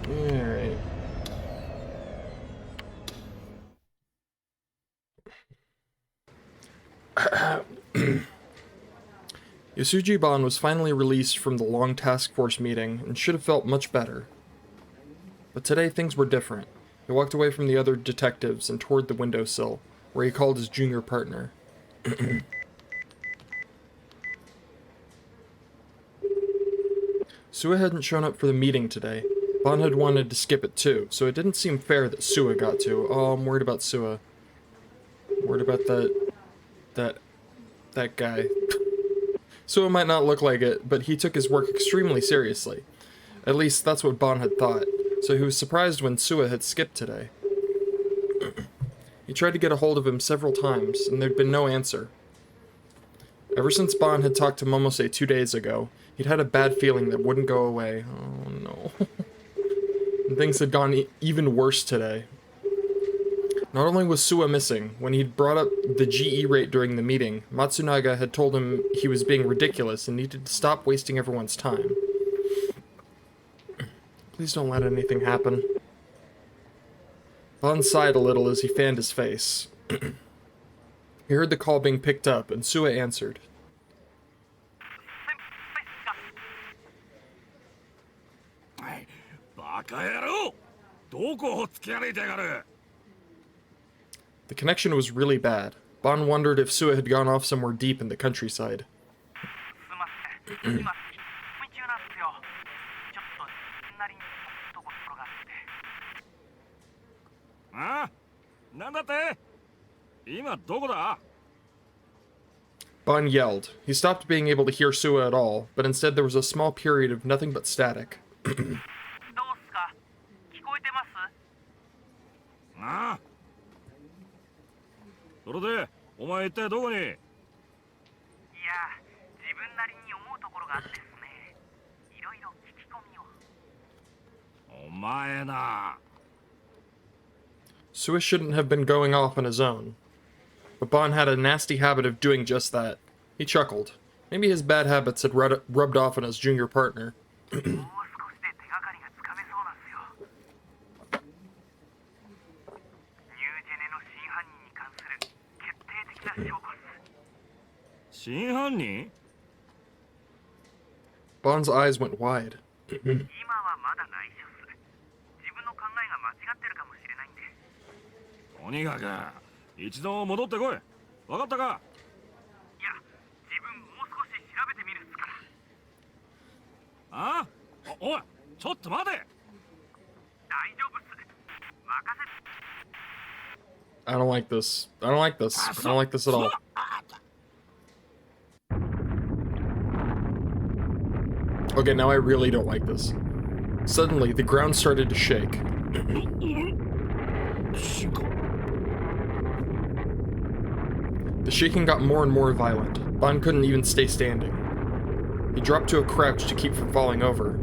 Alright. Yasuji Ban was finally released from the long task force meeting and should have felt much better. But today things were different. He walked away from the other detectives and toward the windowsill, where he called his junior partner. Sua hadn't shown up for the meeting today. Ban had wanted to skip it too, so it didn't seem fair that Sua got to. Oh, I'm worried about Sua. Worried about that guy. Sua might not look like it, but he took his work extremely seriously. At least that's what Ban had thought, so he was surprised when Sua had skipped today. He tried to get a hold of him several times, and there'd been no answer. Ever since Ban had talked to Momose 2 days ago, he'd had a bad feeling that wouldn't go away. Oh no. And things had gone even worse today. Not only was Sua missing, when he'd brought up the GE rate during the meeting, Matsunaga had told him he was being ridiculous and needed to stop wasting everyone's time. Please don't let anything happen. Ban sighed a little as he fanned his face. He heard the call being picked up, and Sua answered. The connection was really bad. Ban wondered if Sua had gone off somewhere deep in the countryside. Ban yelled. He stopped being able to hear Sua at all, but instead there was a small period of nothing but static. Sua shouldn't have been going off on his own. But Ban had a nasty habit of doing just that. He chuckled. Maybe his bad habits had rubbed off on his junior partner. Ban's eyes went wide. I don't like this. I don't like this. I don't like this at all. Okay, now I really don't like this. Suddenly, the ground started to shake. The shaking got more and more violent. Ban couldn't even stay standing. He dropped to a crouch to keep from falling over.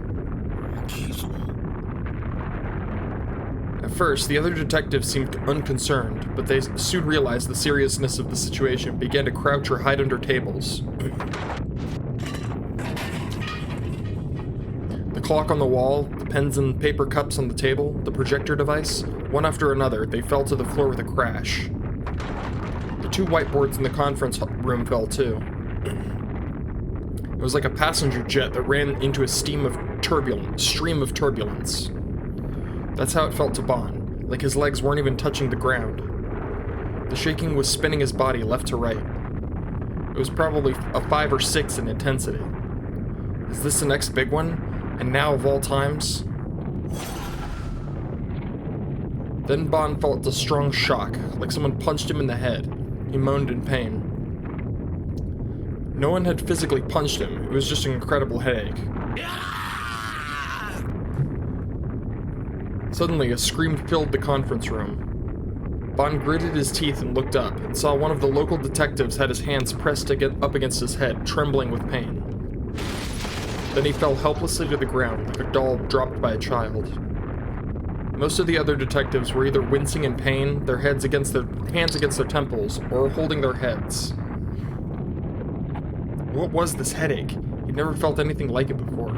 At first, the other detectives seemed unconcerned, but they soon realized the seriousness of the situation and began to crouch or hide under tables. The clock on the wall, the pens and paper cups on the table, the projector device, one after another, they fell to the floor with a crash. The 2 whiteboards in the conference room fell too. It was like a passenger jet that ran into a stream of turbulence. That's how it felt to Ban, like his legs weren't even touching the ground. The shaking was spinning his body left to right. It was probably a 5 or 6 in intensity. Is this the next big one? And now, of all times... Then Bon felt a strong shock, like someone punched him in the head. He moaned in pain. No one had physically punched him, it was just an incredible headache. Suddenly, a scream filled the conference room. Bon gritted his teeth and looked up, and saw one of the local detectives had his hands pressed up against his head, trembling with pain. Then he fell helplessly to the ground, like a doll dropped by a child. Most of the other detectives were either wincing in pain, their hands against their temples, or holding their heads. What was this headache? He'd never felt anything like it before.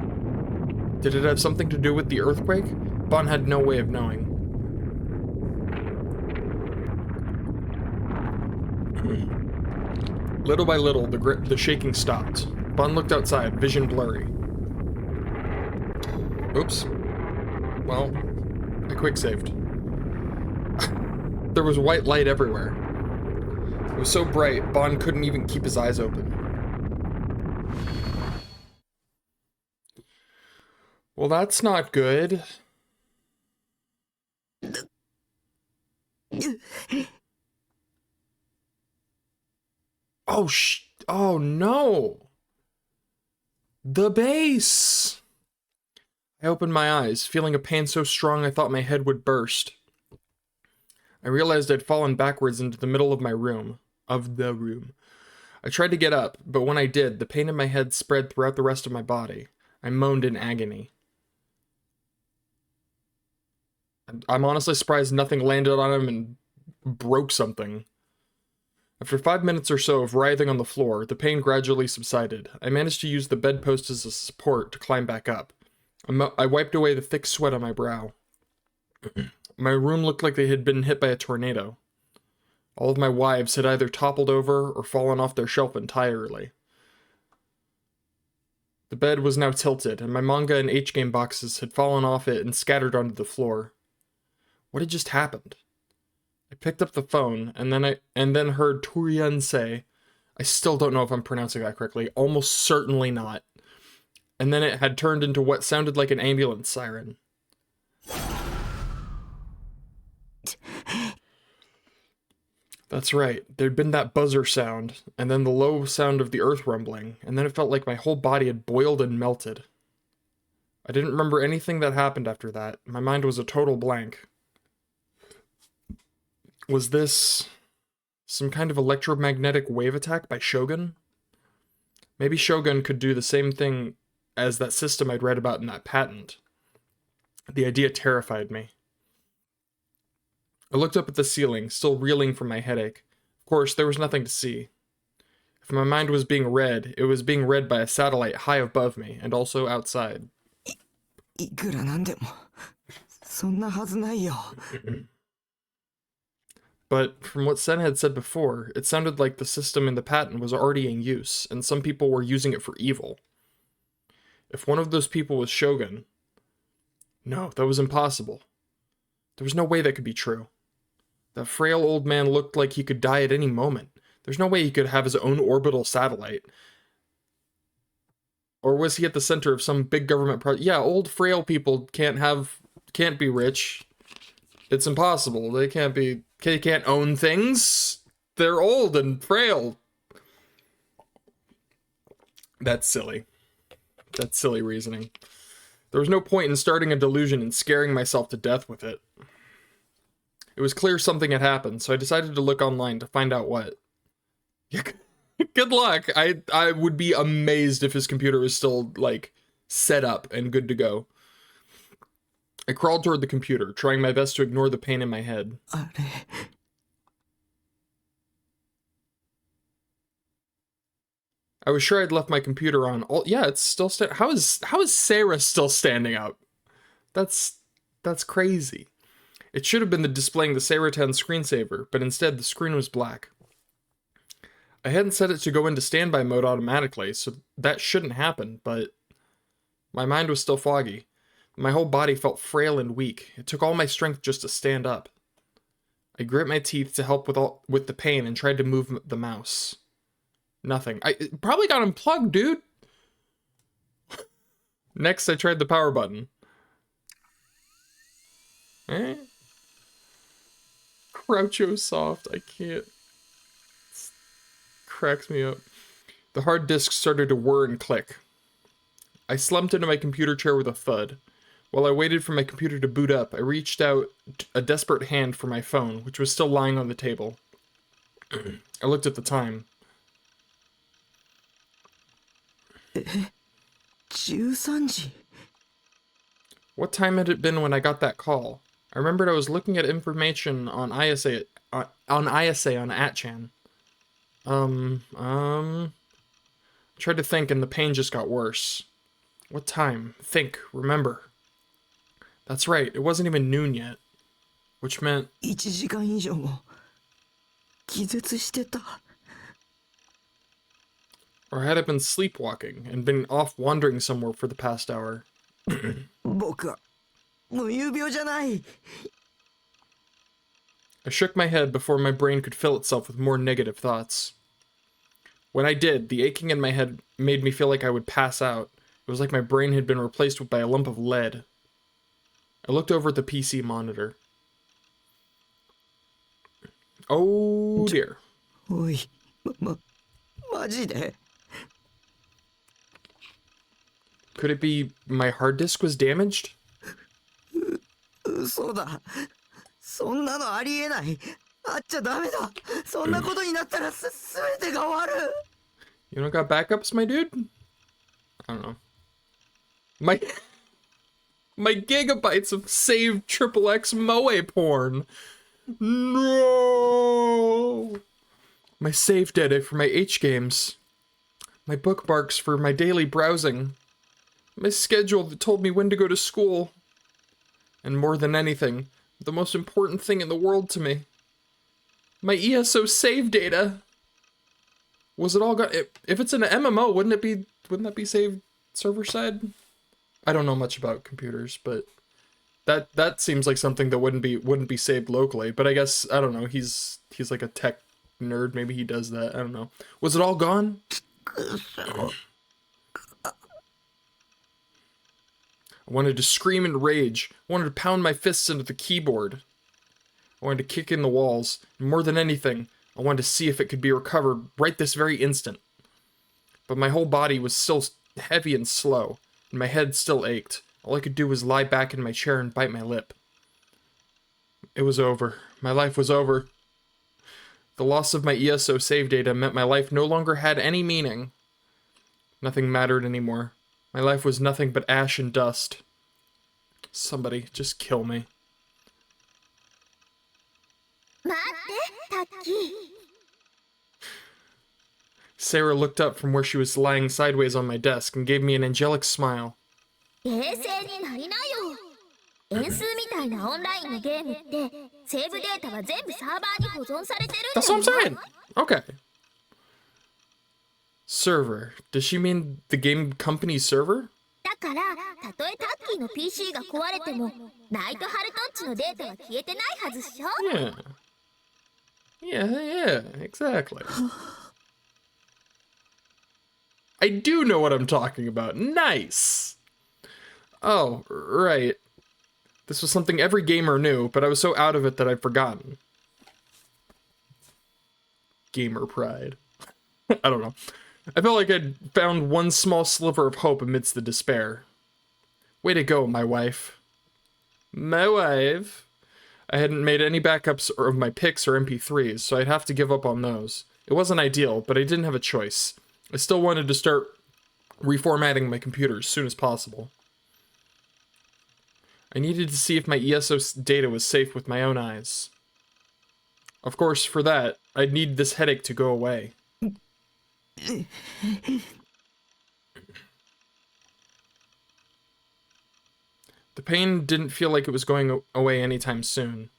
Did it have something to do with the earthquake? Bon had no way of knowing. Little by little, the shaking stopped. Bon looked outside, vision blurry. Oops. Well... I quick-saved. There was white light everywhere. It was so bright, Bon couldn't even keep his eyes open. Well, that's not good. Oh no! The base! I opened my eyes, feeling a pain so strong I thought my head would burst. I realized I'd fallen backwards into the middle of the room. I tried to get up, but when I did, the pain in my head spread throughout the rest of my body. I moaned in agony. I'm honestly surprised nothing landed on him and broke something. After 5 minutes or so of writhing on the floor, the pain gradually subsided. I managed to use the bedpost as a support to climb back up. I wiped away the thick sweat on my brow. My room looked like they had been hit by a tornado. All of my wives had either toppled over or fallen off their shelf entirely. The bed was now tilted, and my manga and H-game boxes had fallen off it and scattered onto the floor. What had just happened? I picked up the phone, and then heard Turian say, I still don't know if I'm pronouncing that correctly, almost certainly not. And then it had turned into what sounded like an ambulance siren. That's right, there'd been that buzzer sound, and then the low sound of the earth rumbling, and then it felt like my whole body had boiled and melted. I didn't remember anything that happened after that. My mind was a total blank. Was this some kind of electromagnetic wave attack by Shogun? Maybe Shogun could do the same thing as that system I'd read about in that patent. The idea terrified me. I looked up at the ceiling, still reeling from my headache. Of course, there was nothing to see. If my mind was being read, it was being read by a satellite high above me, and also outside. But from what Sen had said before, it sounded like the system in the patent was already in use, and some people were using it for evil. If one of those people was Shogun... No, that was impossible. There was no way that could be true. That frail old man looked like he could die at any moment. There's no way he could have his own orbital satellite. Or was he at the center of some big government project? Yeah, old frail people can't be rich. It's impossible. They can't own things. They're old and frail. That's silly. That's silly reasoning. There was no point in starting a delusion and scaring myself to death with it. It was clear something had happened, so I decided to look online to find out what. Yeah, good luck. I would be amazed if his computer was still, like, set up and good to go. I crawled toward the computer, trying my best to ignore the pain in my head. I was sure I'd left my computer on. Yeah, it's still how is Sarah still standing up? That's crazy. It should have been displaying the Sarah 10 screensaver, but instead the screen was black. I hadn't set it to go into standby mode automatically, so that shouldn't happen, but my mind was still foggy. My whole body felt frail and weak. It took all my strength just to stand up. I grit my teeth to help with the pain and tried to move the mouse. Nothing. It probably got unplugged, dude. Next, I tried the power button. Eh? Croucho soft. I can't. It cracks me up. The hard disk started to whir and click. I slumped into my computer chair with a thud. While I waited for my computer to boot up, I reached out a desperate hand for my phone, which was still lying on the table. I looked at the time. 13時 What time had it been when I got that call? I remembered I was looking at information on ISA on 8chan. Tried to think and the pain just got worse. What time? Think, remember. That's right, it wasn't even noon yet. Which meant 1時間以上も気絶してた or had I been sleepwalking and been off wandering somewhere for the past hour? 僕は無遊病じゃない I shook my head before my brain could fill itself with more negative thoughts. When I did, the aching in my head made me feel like I would pass out. It was like my brain had been replaced by a lump of lead. I looked over at the PC monitor. Oh dear. おいマジで Could it be my hard disk was damaged? 嘘だそんなのありえないあっちゃダメだそんなことになったら全てが終わる You don't got backups, my dude? I don't know. My gigabytes of saved XXX Moe porn. No. My save data for my H games. My bookmarks for my daily browsing. My schedule that told me when to go to school. And more than anything, the most important thing in the world to me. My ESO save data. Was it all gone? If it's an MMO, wouldn't that be saved server side? I don't know much about computers, but that seems like something that wouldn't be saved locally. But I guess I don't know. He's like a tech nerd. Maybe he does that. I don't know. Was it all gone? I wanted to scream in rage. I wanted to pound my fists into the keyboard. I wanted to kick in the walls. And more than anything, I wanted to see if it could be recovered right this very instant. But my whole body was still heavy and slow, and my head still ached. All I could do was lie back in my chair and bite my lip. It was over. My life was over. The loss of my ESO save data meant my life no longer had any meaning. Nothing mattered anymore. My life was nothing but ash and dust. Somebody, just kill me. 待ってタッキー Sarah looked up from where she was lying sideways on my desk and gave me an angelic smile. 冷静になりなよ円数みたいなオンラインのゲームってセーブデータは全部サーバーに保存されてるんだ That's よ what I'm saying. Okay. Server. Does she mean the game company's server? だからたとえタッキーの PC が壊れてもナイトハルトッチのデータは消えてないはずっしょ Yeah, exactly. I do know what I'm talking about. Nice. Oh, right. This was something every gamer knew, but I was so out of it that I'd forgotten. Gamer pride. I don't know. I felt like I'd found one small sliver of hope amidst the despair. Way to go, my wife. My wife. I hadn't made any backups of my pics or MP3s, so I'd have to give up on those. It wasn't ideal, but I didn't have a choice. I still wanted to start reformatting my computer as soon as possible. I needed to see if my ESO data was safe with my own eyes. Of course, for that, I'd need this headache to go away. The pain didn't feel like it was going away anytime soon.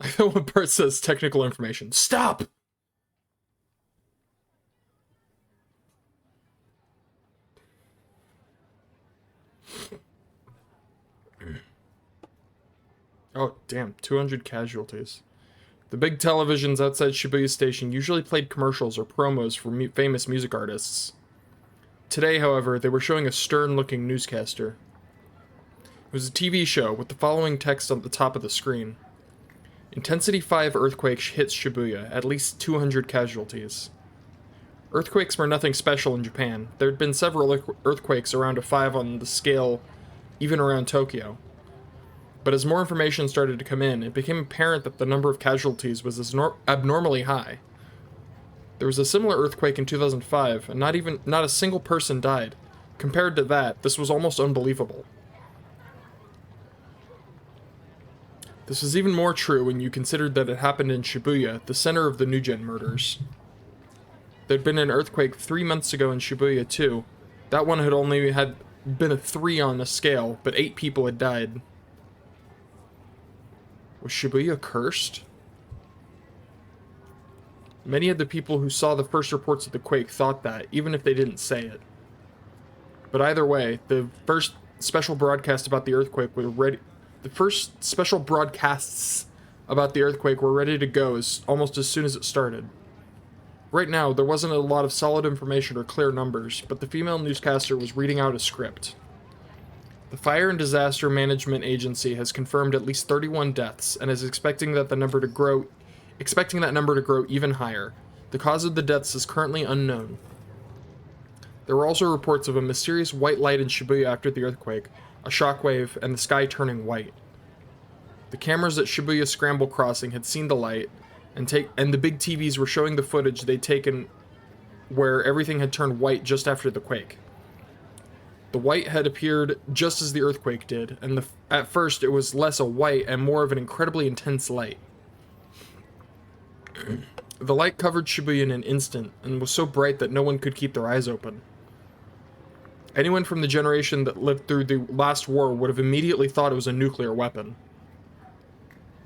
I feel when part says technical information. Stop! Oh, damn. 200 casualties. The big televisions outside Shibuya Station usually played commercials or promos for famous music artists. Today, however, they were showing a stern-looking newscaster. It was a TV show with the following text on the top of the screen. Intensity 5 earthquake hits Shibuya, at least 200 casualties. Earthquakes were nothing special in Japan. There had been several earthquakes around a 5 on the scale, even around Tokyo. But as more information started to come in, it became apparent that the number of casualties was abnormally high. There was a similar earthquake in 2005, and not a single person died. Compared to that, this was almost unbelievable. This was even more true when you considered that it happened in Shibuya, the center of the Nujen murders. There'd been an earthquake 3 months ago in Shibuya too. That one had only been a 3 on the scale, but 8 people had died. Was Shibuya cursed? Many of the people who saw the first reports of the quake thought that, even if they didn't say it. But either way, the first special broadcast about the earthquake were ready. The first special broadcasts about the earthquake were ready to go almost as soon as it started. Right now, there wasn't a lot of solid information or clear numbers, but the female newscaster was reading out a script. The Fire and Disaster Management Agency has confirmed at least 31 deaths and is expecting that number to grow even higher. The cause of the deaths is currently unknown. There were also reports of a mysterious white light in Shibuya after the earthquake, a shockwave, and the sky turning white. The cameras at Shibuya Scramble Crossing had seen the light, and the big TVs were showing the footage they'd taken where everything had turned white just after the quake. The white had appeared just as the earthquake did, and at first it was less a white and more of an incredibly intense light. The light covered Shibuya in an instant, and was so bright that no one could keep their eyes open. Anyone from the generation that lived through the last war would have immediately thought it was a nuclear weapon.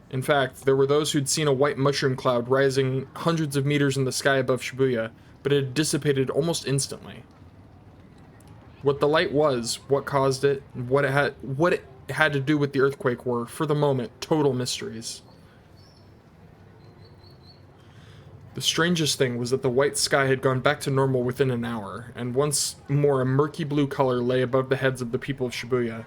In fact, there were those who'd seen a white mushroom cloud rising hundreds of meters in the sky above Shibuya, but it had dissipated almost instantly. What the light was, what caused it, and what it had to do with the earthquake were, for the moment, total mysteries. The strangest thing was that the white sky had gone back to normal within an hour, and once more a murky blue color lay above the heads of the people of Shibuya.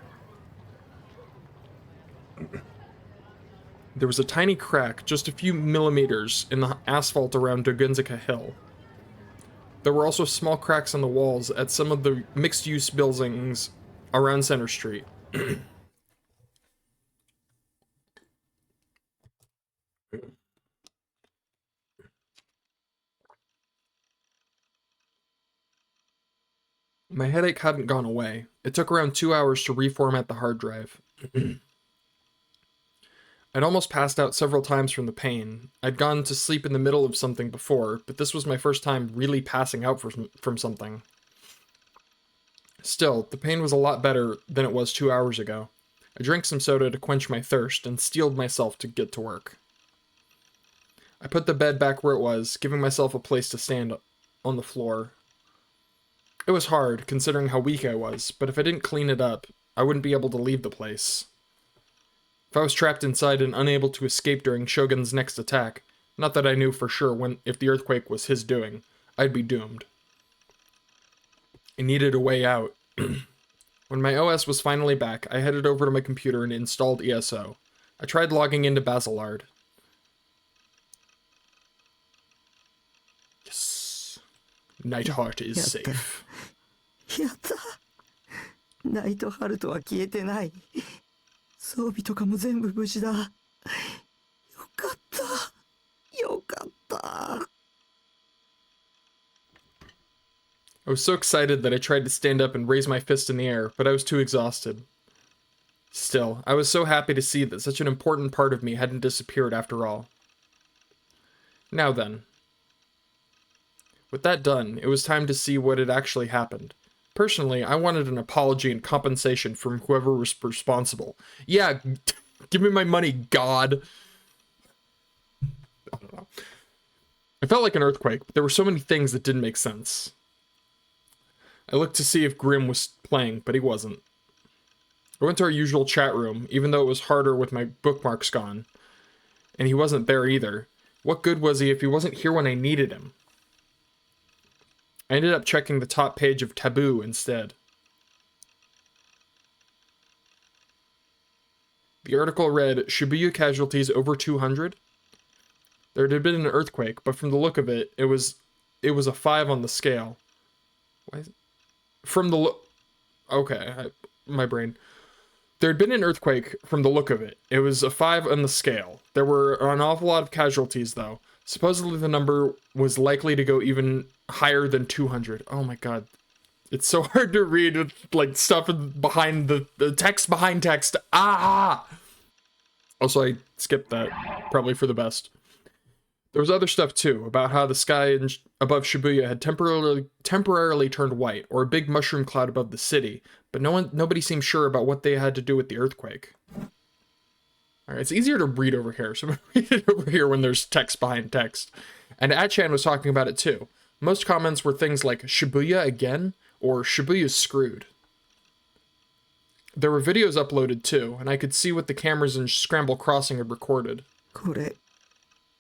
There was a tiny crack, just a few millimeters, in the asphalt around Dogenzaka Hill. There were also small cracks on the walls at some of the mixed-use buildings around Center Street. My headache hadn't gone away. It took around 2 hours to reformat the hard drive. I'd almost passed out several times from the pain. I'd gone to sleep in the middle of something before, but this was my first time really passing out from something. Still, the pain was a lot better than it was 2 hours ago. I drank some soda to quench my thirst and steeled myself to get to work. I put the bed back where it was, giving myself a place to stand on the floor. It was hard, considering how weak I was, but if I didn't clean it up, I wouldn't be able to leave the place. If I was trapped inside and unable to escape during Shogun's next attack, not that I knew for sure if the earthquake was his doing, I'd be doomed. I needed a way out. When my OS was finally back, I headed over to my computer and installed ESO. I tried logging into Basilard. Yes. Nightheart is safe. やった。ナイトハルトは消えてない。装備とかも全部無事だ。よかった。よかった。I was so excited that I tried to stand up and raise my fist in the air, but I was too exhausted. Still, I was so happy to see that such an important part of me hadn't disappeared after all. Now then. With that done, it was time to see what had actually happened. Personally, I wanted an apology and compensation from whoever was responsible. Yeah, give me my money, God! I don't know. I felt like an earthquake, but there were so many things that didn't make sense. I looked to see if Grim was playing, but he wasn't. I went to our usual chat room, even though it was harder with my bookmarks gone. And he wasn't there either. What good was he if he wasn't here when I needed him? I ended up checking the top page of Taboo instead. The article read, Shibuya casualties over 200? There had been an earthquake, but from the look of it, it was a 5 on the scale. Why is it? From the look... Okay, my brain. There had been an earthquake from the look of it. It was a 5 on the scale. There were an awful lot of casualties, though. Supposedly the number was likely to go even higher than 200. Oh my god. It's so hard to read with, like, stuff behind the text behind text. Ah! Also, I skipped that. Probably for the best. There was other stuff, too, about how the sky above Shibuya had temporarily turned white, or a big mushroom cloud above the city, but nobody seemed sure about what they had to do with the earthquake. Alright, it's easier to read over here, so I'm gonna read it over here when there's text behind text. And Achan was talking about it, too. Most comments were things like, Shibuya again? Or Shibuya's screwed. There were videos uploaded, too, and I could see what the cameras in Scramble Crossing had recorded. これ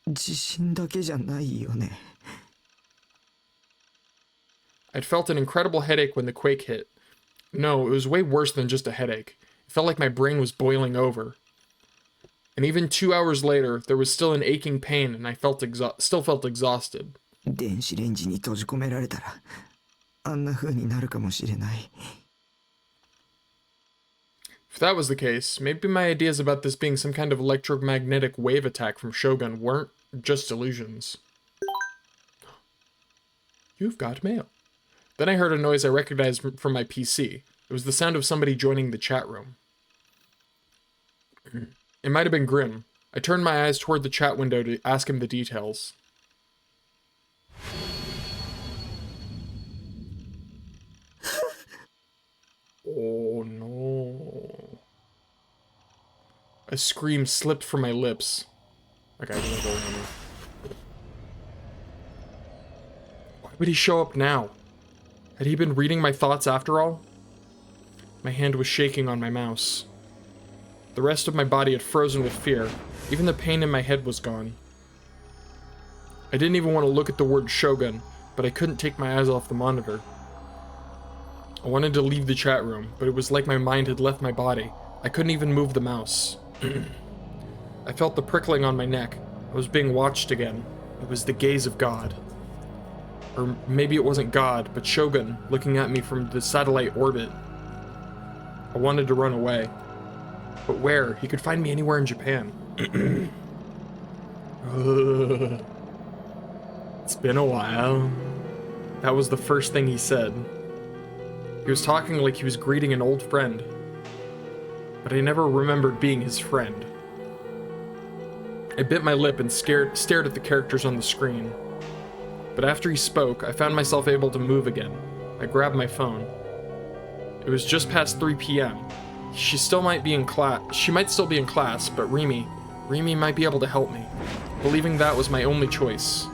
地震だけじゃないよね。 I'd felt an incredible headache when the quake hit. No, it was way worse than just a headache. It felt like my brain was boiling over. And even 2 hours later, there was still an aching pain, and I still felt exhausted. 電子レンジに閉じ込められたらあんな風になるかもしれない。 If that was the case, maybe my ideas about this being some kind of electromagnetic wave attack from Shogun weren't just illusions. You've got mail. Then I heard a noise I recognized from my PC. It was the sound of somebody joining the chat room. It might have been Grim. I turned my eyes toward the chat window to ask him the details. Oh no. A scream slipped from my lips. Okay, I'm gonna go in. Why would he show up now? Had he been reading my thoughts after all? My hand was shaking on my mouse. The rest of my body had frozen with fear. Even the pain in my head was gone. I didn't even want to look at the word Shogun, but I couldn't take my eyes off the monitor. I wanted to leave the chat room, but it was like my mind had left my body. I couldn't even move the mouse. I felt the prickling on my neck. I was being watched again. It was the gaze of God. Or maybe it wasn't God, but Shogun looking at me from the satellite orbit. I wanted to run away. But where? He could find me anywhere in Japan. It's been a while. That was the first thing he said. He was talking like he was greeting an old friend. But I never remembered being his friend. I bit my lip and stared at the characters on the screen. But after he spoke, I found myself able to move again. I grabbed my phone. It was just past 3 p.m. She might still be in class, but Remy might be able to help me. Believing that was my only choice.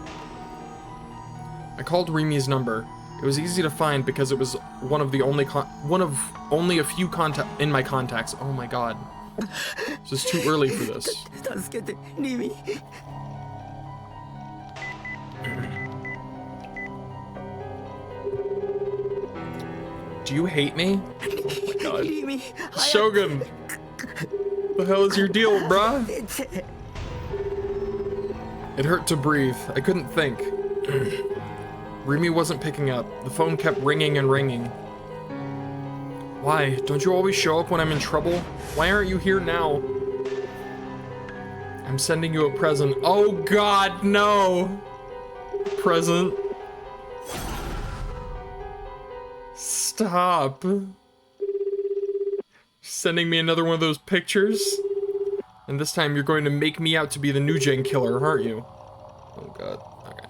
I called Remy's number. It was easy to find because it was one of only a few in my contacts. Oh my god. It's just too early for this. 助けてリミ。 Do you hate me? Oh my god. リミ。 Shogun! The hell is your deal, bruh? It hurt to breathe. I couldn't think. Remy wasn't picking up. The phone kept ringing and ringing. Why? Don't you always show up when I'm in trouble? Why aren't you here now? I'm sending you a present. Oh god, no! Present. Stop. Sending me another one of those pictures? And this time you're going to make me out to be the new gen killer, aren't you? Oh god. Okay.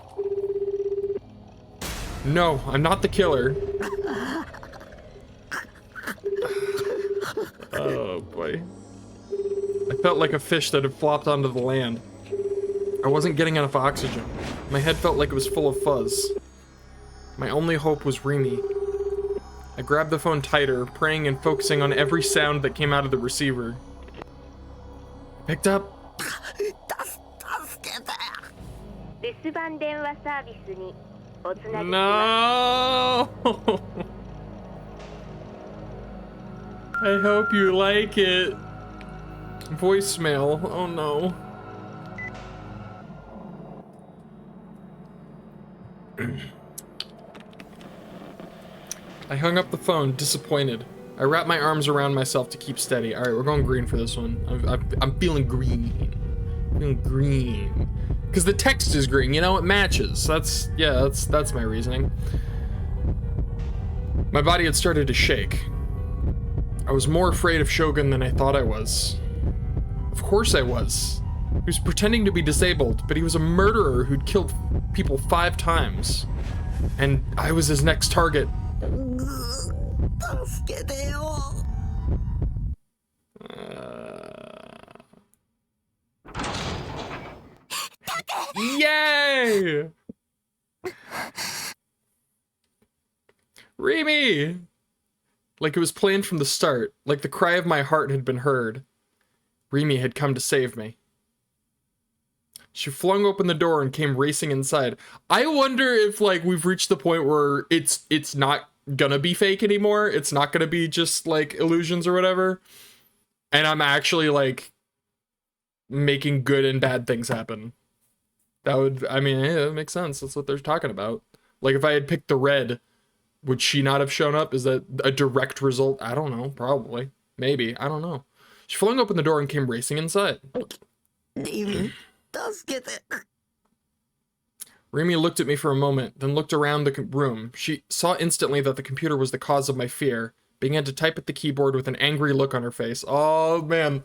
No, I'm not the killer. Oh boy. I felt like a fish that had flopped onto the land. I wasn't getting enough oxygen. My head felt like it was full of fuzz. My only hope was Remy. I grabbed the phone tighter, praying and focusing on every sound that came out of the receiver. Picked up. 留守番電話サービスに No! I hope you like it. Voicemail. Oh no. I hung up the phone, disappointed. I wrapped my arms around myself to keep steady. All right, we're going green for this one. I'm feeling green. Feeling green. Because the text is green, you know, it matches. That's my reasoning. My body had started to shake. I was more afraid of Shogun than I thought I was. Of course I was. He was pretending to be disabled, but he was a murderer who'd killed people 5 times. And I was his next target. Yay! Remy! Like it was planned from the start, like the cry of my heart had been heard. Remy had come to save me. She flung open the door and came racing inside. I wonder if, like, we've reached the point where it's not gonna be fake anymore. It's not gonna be just, like, illusions or whatever. And I'm actually, like, making good and bad things happen. That would, I mean, yeah, that makes sense. That's what they're talking about. Like, if I had picked the red, would she not have shown up? Is that a direct result? I don't know. Probably. Maybe. I don't know. She flung open the door and came racing inside. Remy looked at me for a moment, then looked around the room. She saw instantly that the computer was the cause of my fear, began to type at the keyboard with an angry look on her face. Oh, man.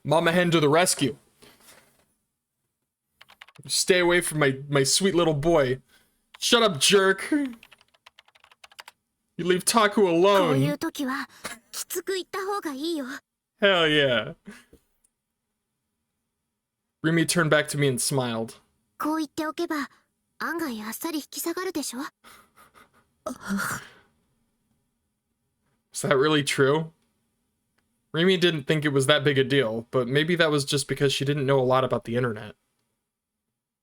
Mama hen to the rescue. Stay away from my sweet little boy. Shut up, jerk. You leave Taku alone. Hell yeah. Remy turned back to me and smiled. Is that really true? Remy didn't think it was that big a deal, but maybe that was just because she didn't know a lot about the internet.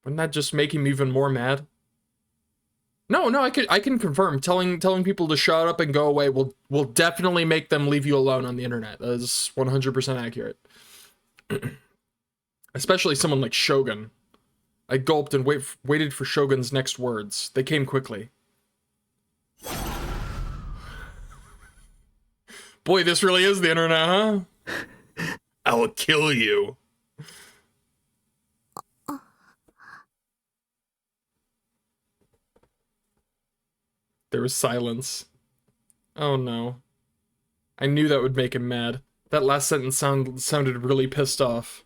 Wouldn't that just make him even more mad? No, I can confirm. Telling people to shut up and go away will definitely make them leave you alone on the internet. That is 100% accurate. Especially someone like Shogun. I gulped and waited for Shogun's next words. They came quickly. Boy, this really is the internet, huh? I will kill you. There was silence. Oh no. I knew that would make him mad. That last sentence sounded really pissed off.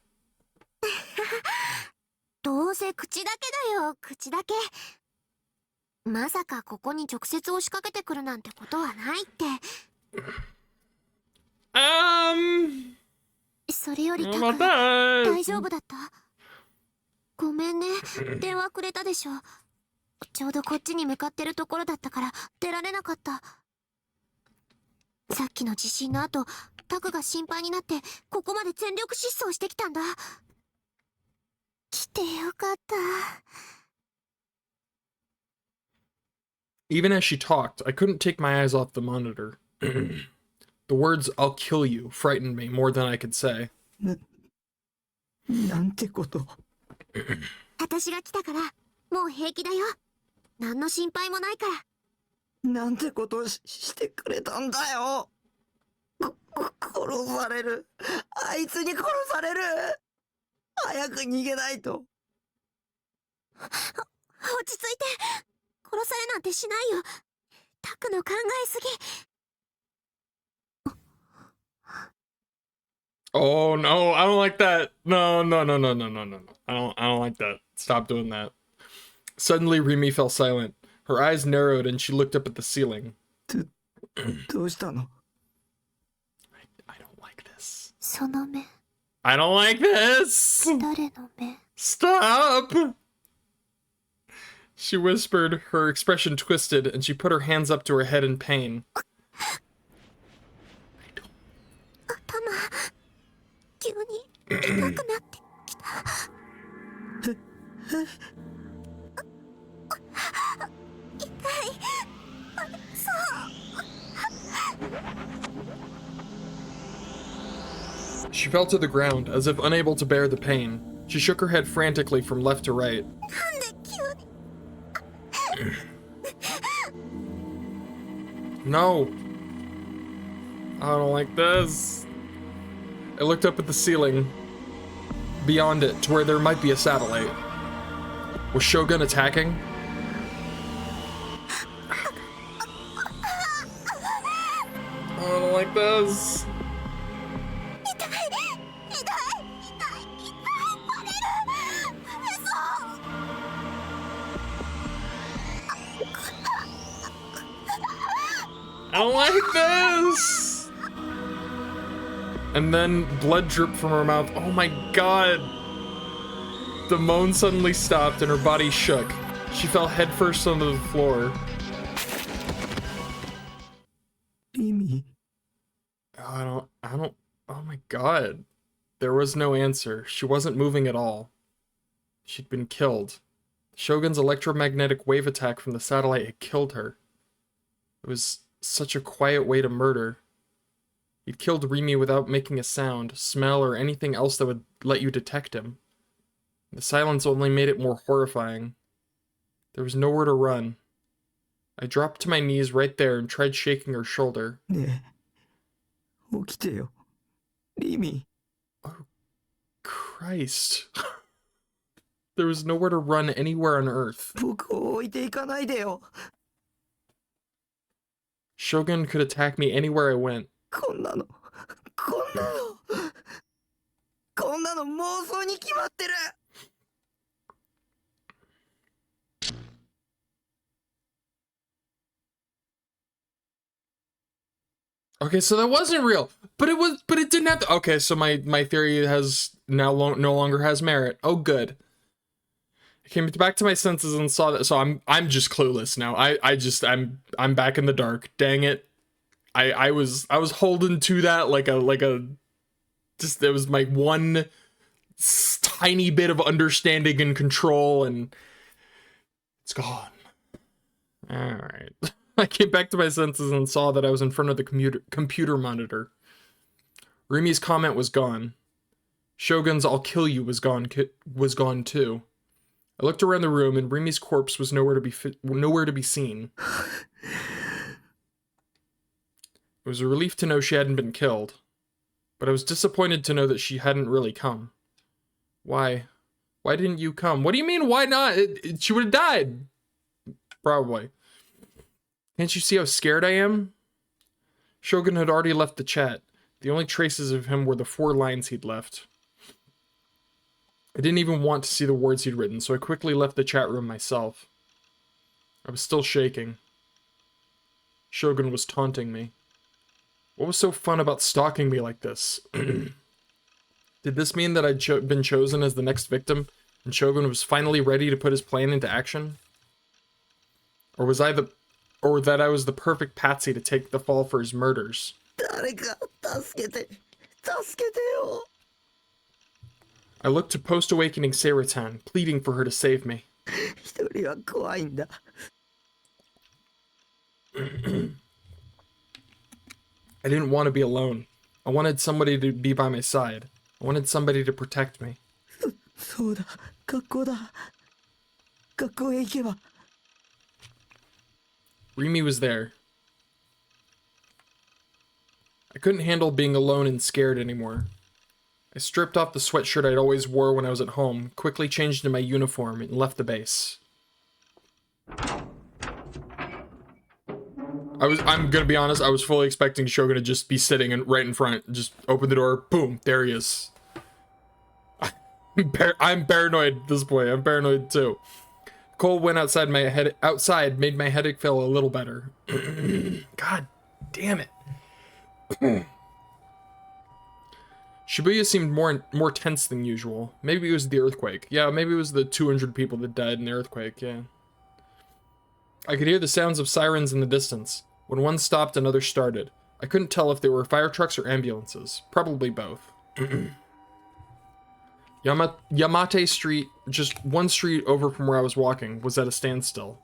どうせ口だけだよ、口だけ。まさかここに直接押しかけてくるなんてことはないって。それよりタカ、大丈夫だった？ごめんね、電話くれたでしょ。ちょうどこっちに向かってるところだったから出られなかった。さっきの地震の後、タクが心配になってここまで全力疾走してきたんだ。来てよかった。Even as she talked, I couldn't take my eyes off the monitor. The words, "I'll kill you," frightened me more than I could say. なんてこと。私が来たから、もう平気だよ。何の心配もないから。なんてことしてくれたんだよ。殺される。あいつに殺される。早く逃げないと。落ち着いて。殺されなんてしないよ。タクの考えすぎ。Oh no, I don't like that. No. I don't like that. Stop doing that. Suddenly, Remy fell silent. Her eyes narrowed and she looked up at the ceiling. どうしたの？ I don't like this. その目。I don't like this. 誰の目？ Stop! She whispered, her expression twisted, and she put her hands up to her head in pain. 頭、急に痛くなってきた。She fell to the ground, as if unable to bear the pain. She shook her head frantically from left to right. No. I don't like this. I looked up at the ceiling, beyond it, to where there might be a satellite. Was Shogun attacking? I don't like this. I don't like this! And then blood dripped from her mouth. Oh my god! The moan suddenly stopped and her body shook. She fell headfirst onto the floor. Rimi. I don't, oh my god. There was no answer. She wasn't moving at all. She'd been killed. Shogun's electromagnetic wave attack from the satellite had killed her. It was such a quiet way to murder. He'd killed Rimi without making a sound, smell, or anything else that would let you detect him. The silence only made it more horrifying. There was nowhere to run. I dropped to my knees right there and tried shaking her shoulder. ねえ、起きてよ。リミ。 Oh, Christ. There was nowhere to run anywhere on Earth. 僕を置いていかないでよ。 Shogun could attack me anywhere I went. こんなの妄想に決まってる。 Okay, so that wasn't real, but it didn't have to. Okay, so my theory has now no longer has merit. Oh, good. I came back to my senses and saw that. So I'm just clueless now. I'm back in the dark. Dang it. I was holding to that like a just there was my one tiny bit of understanding and control, and it's gone. All right. I came back to my senses and saw that I was in front of the computer monitor. Rimi's comment was gone. Shogun's "I'll kill you" was gone too. I looked around the room and Rimi's corpse was nowhere to be seen. It was a relief to know she hadn't been killed, but I was disappointed to know that she hadn't really come. Why? Why didn't you come? What do you mean, why not? She would have died. Probably. Can't you see how scared I am? Shogun had already left the chat. The only traces of him were the 4 lines he'd left. I didn't even want to see the words he'd written, so I quickly left the chat room myself. I was still shaking. Shogun was taunting me. What was so fun about stalking me like this? Did this mean that I'd been chosen as the next victim, and Shogun was finally ready to put his plan into action? Or that I was the perfect patsy to take the fall for his murders? 誰か助けてよ。 I looked to post-awakening Seiratan, pleading for her to save me. 一人は怖いんだ。 I didn't want to be alone. I wanted somebody to be by my side. I wanted somebody to protect me. そうだ、学校だ。学校へ行けば。 Rimi was there. I couldn't handle being alone and scared anymore. I stripped off the sweatshirt I'd always wore when I was at home, quickly changed into my uniform, and left the base. I'm gonna be honest, I was fully expecting Shogun to just be sitting right in front, just open the door, boom, there he is. I'm paranoid at this point, I'm paranoid too. Cold wind outside made my headache feel a little better. God damn it. Shibuya seemed more tense than usual. Maybe it was the earthquake. Yeah, maybe it was the 200 people that died in the earthquake, yeah. I could hear the sounds of sirens in the distance. When one stopped, another started. I couldn't tell if they were fire trucks or ambulances. Probably both. Yamate Street, just one street over from where I was walking, was at a standstill.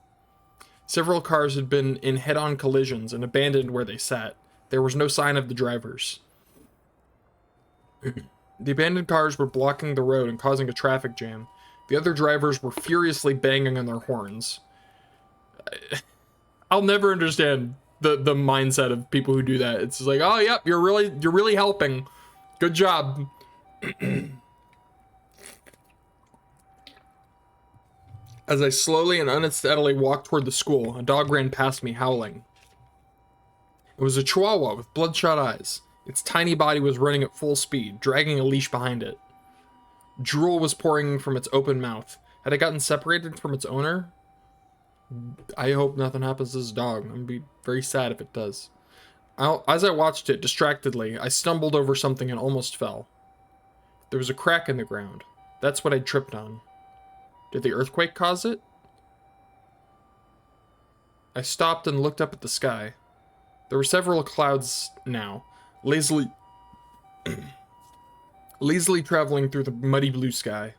Several cars had been in head-on collisions and abandoned where they sat. There was no sign of the drivers. The abandoned cars were blocking the road and causing a traffic jam. The other drivers were furiously banging on their horns. I'll never understand the mindset of people who do that. It's like, oh yep, you're really helping. Good job. As I slowly and unsteadily walked toward the school, a dog ran past me howling. It was a chihuahua with bloodshot eyes. Its tiny body was running at full speed, dragging a leash behind it. Drool was pouring from its open mouth. Had it gotten separated from its owner? I hope nothing happens to this dog. I'm gonna be very sad if it does. As I watched it distractedly, I stumbled over something and almost fell. There was a crack in the ground. That's what I'd tripped on. Did the earthquake cause it? I stopped and looked up at the sky. There were several clouds now, lazily traveling through the muddy blue sky.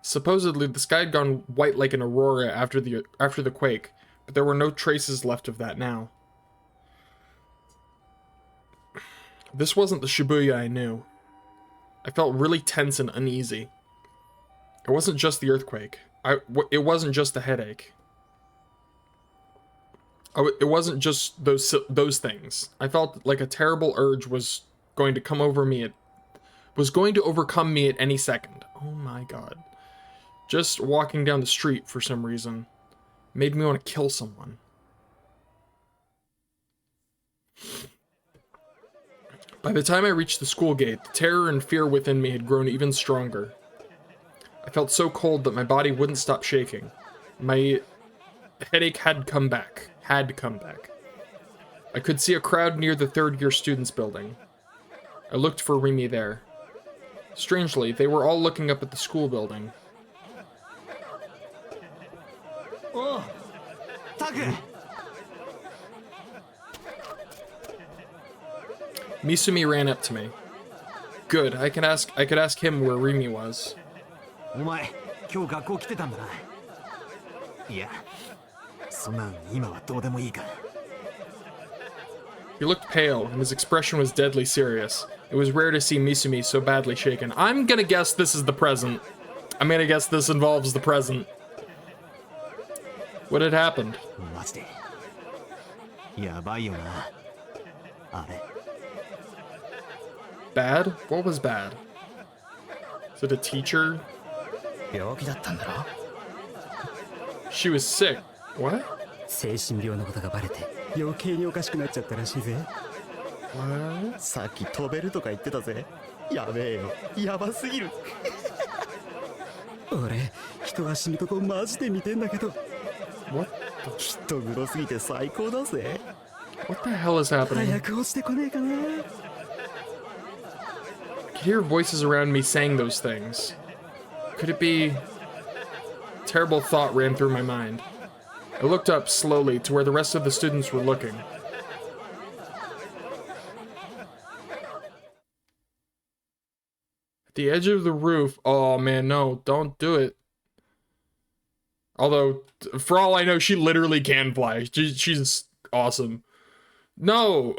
Supposedly, the sky had gone white like an aurora after the quake, but there were no traces left of that now. This wasn't the Shibuya I knew. I felt really tense and uneasy. It wasn't just the earthquake. It wasn't just the headache. It wasn't just those things. I felt like a terrible urge was going to come over me. It was going to overcome me at any second. Oh my god. Just walking down the street for some reason made me want to kill someone. By the time I reached the school gate, the terror and fear within me had grown even stronger. I felt so cold that my body wouldn't stop shaking. My headache had come back. I could see a crowd near the third-year students' building. I looked for Rimi there. Strangely, they were all looking up at the school building. Oh, Taku! Misumi ran up to me. Good, I could ask him where Rimi was. お前、今日学校来てたんだな。いや、そんなん今はどうでもいいから。He looked pale, and his expression was deadly serious. It was rare to see Misumi so badly shaken. I'm gonna guess this is the present. I'm gonna guess this involves the present. What had happened? マジで。やばいよな。あれ。Bad? What was bad? Is it a teacher? 病気だったんだろ She was sick. What? 精神病のことがバレて余計におかしくなっちゃったらしいぜ。What? さっき飛べるとか言ってたぜ。やべえよ。やばすぎる。俺、人が死ぬとこマジで見てんだけど。What? きっとグロすぎて最高だぜ。What the hell is happening? 早く落ちてこねえかな。I could hear voices around me saying those things. Could it be... Terrible thought ran through my mind. I looked up slowly to where the rest of the students were looking. At the edge of the roof... Oh man, no, don't do it. Although, for all I know, she literally can fly. She's awesome. No!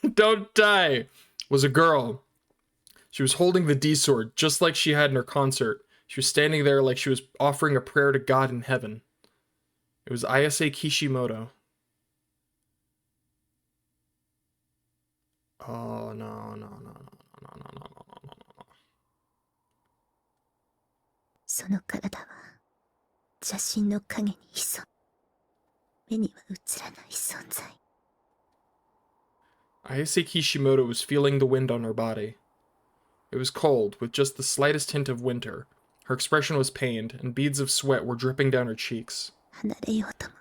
Don't die! Was a girl. She was holding the D-sword, just like she had in her concert. She was standing there like she was offering a prayer to God in heaven. It was Ayase Kishimoto. Oh, no. その体は邪神の影に潜む。目には映らない存在。Ayase Kishimoto was feeling the wind on her body. It was cold, with just the slightest hint of winter. Her expression was pained, and beads of sweat were dripping down her cheeks. 離れようとも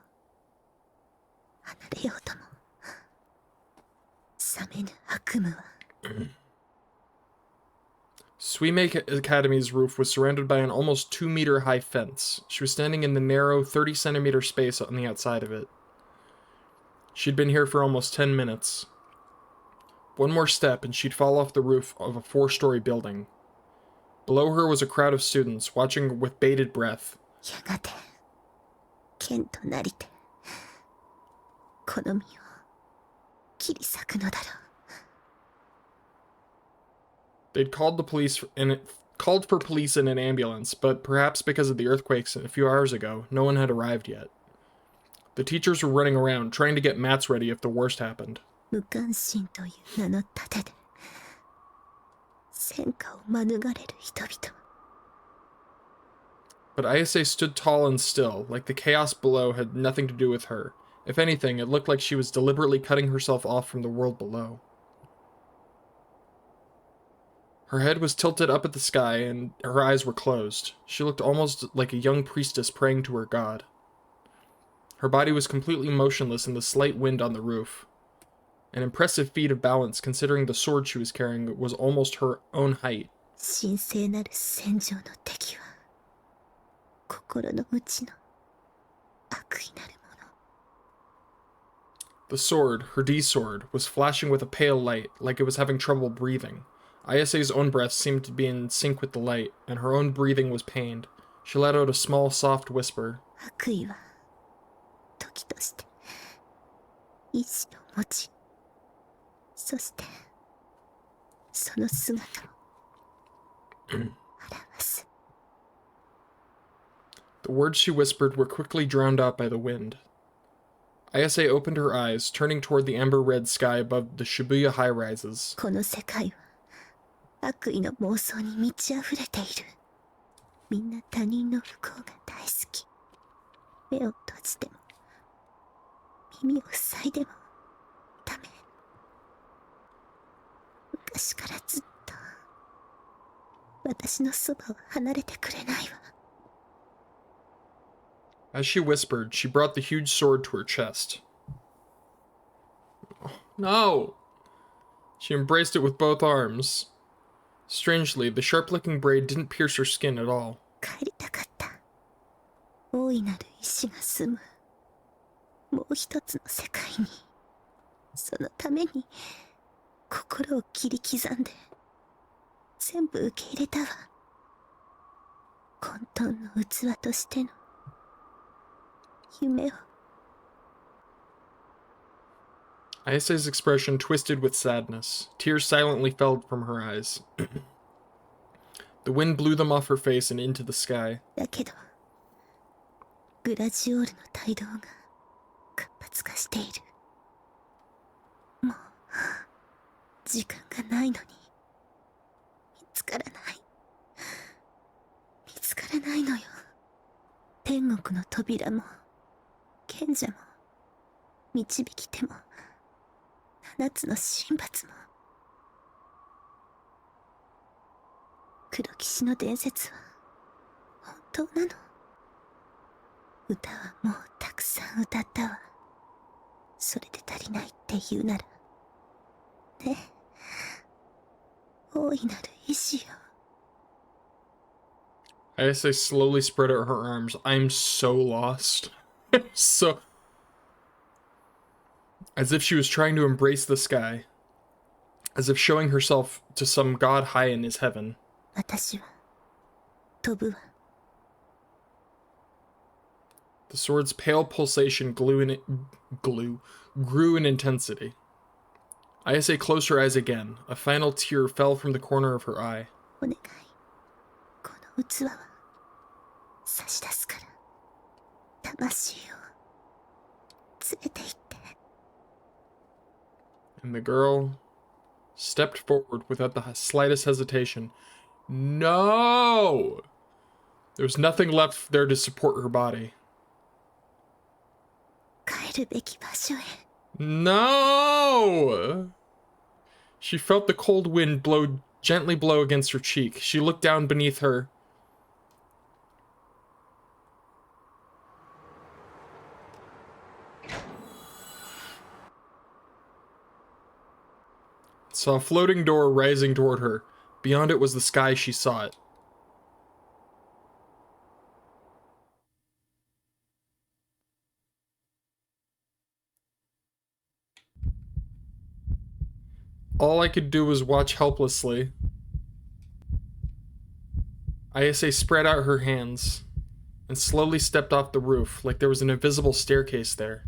冷めぬ悪夢は Suimei Academy's roof was surrounded by an almost 2-meter high fence. She was standing in the narrow 30-centimeter space on the outside of it. She'd been here for almost 10 minutes. One more step and she'd fall off the roof of a 4-story building. Below her was a crowd of students, watching with bated breath. やがて剣となりてこの身を切り裂くのだろう。They'd called for police and an ambulance, but perhaps because of the earthquakes a few hours ago, no one had arrived yet. The teachers were running around, trying to get mats ready if the worst happened. 無関心という名の盾で戦火を免れる人々。 But Ayase stood tall and still, like the chaos below had nothing to do with her. If anything, it looked like she was deliberately cutting herself off from the world below. Her head was tilted up at the sky, and her eyes were closed. She looked almost like a young priestess praying to her god. Her body was completely motionless in the slight wind on the roof. An impressive feat of balance considering the sword she was carrying was almost her own height. 神聖なる戦場の敵は心の内の悪意なるもの。 The sword, her D sword, was flashing with a pale light, like it was having trouble breathing. Ayase's own breath seemed to be in sync with the light, and her own breathing was pained. She let out a small, soft whisper. 悪意は時として意志を持ち、そしてその姿を表す。 The words she whispered were quickly drowned out by the wind. Ayase opened her eyes, turning toward the amber-red sky above the Shibuya high-rises. この世界は悪意の妄想に満ち溢れている。みんな他人の不幸が大好き。目を閉じても耳を塞いでもダメ。昔からずっと私のそばを離れてくれないわ。 As she whispered, she brought the huge sword to her chest. Oh, no! She embraced it with both arms. Strangely, the sharp-looking blade didn't pierce her skin at all. 帰りたかった。大いなる意志が住むもう一つの世界に。そのために心を切り刻んで全部受け入れたわ。混沌の器としての夢を。 Ayase's expression twisted with sadness. Tears silently fell from her eyes. The wind blew them off her face and into the sky. だけどグラジオールの帯同が活発化している。もう時間がないのに見つからない。見つからないのよ。天国の扉も賢者も導き手も七つの神罰も。黒騎士の伝説は本当なの？歌はもうたくさん歌ったわ。それで足りないって言うならね。大いなる意志よ。 Ayase slowly spread out her arms. I'm so lost. So... As if she was trying to embrace the sky. As if showing herself to some god high in his heaven. 私は飛ぶわ。 The sword's pale pulsation grew in intensity. Ayase closed her eyes again. A final tear fell from the corner of her eye. お願い。この器は差し出すから。魂を連れて行って。 And the girl stepped forward without the slightest hesitation. No! There was nothing left there to support her body. 帰るべき場所へ。 No! She felt the cold wind gently blow against her cheek. She looked down beneath her. Saw a floating door rising toward her. Beyond it was the sky she saw it. All I could do was watch helplessly. Ayase spread out her hands and slowly stepped off the roof like there was an invisible staircase there.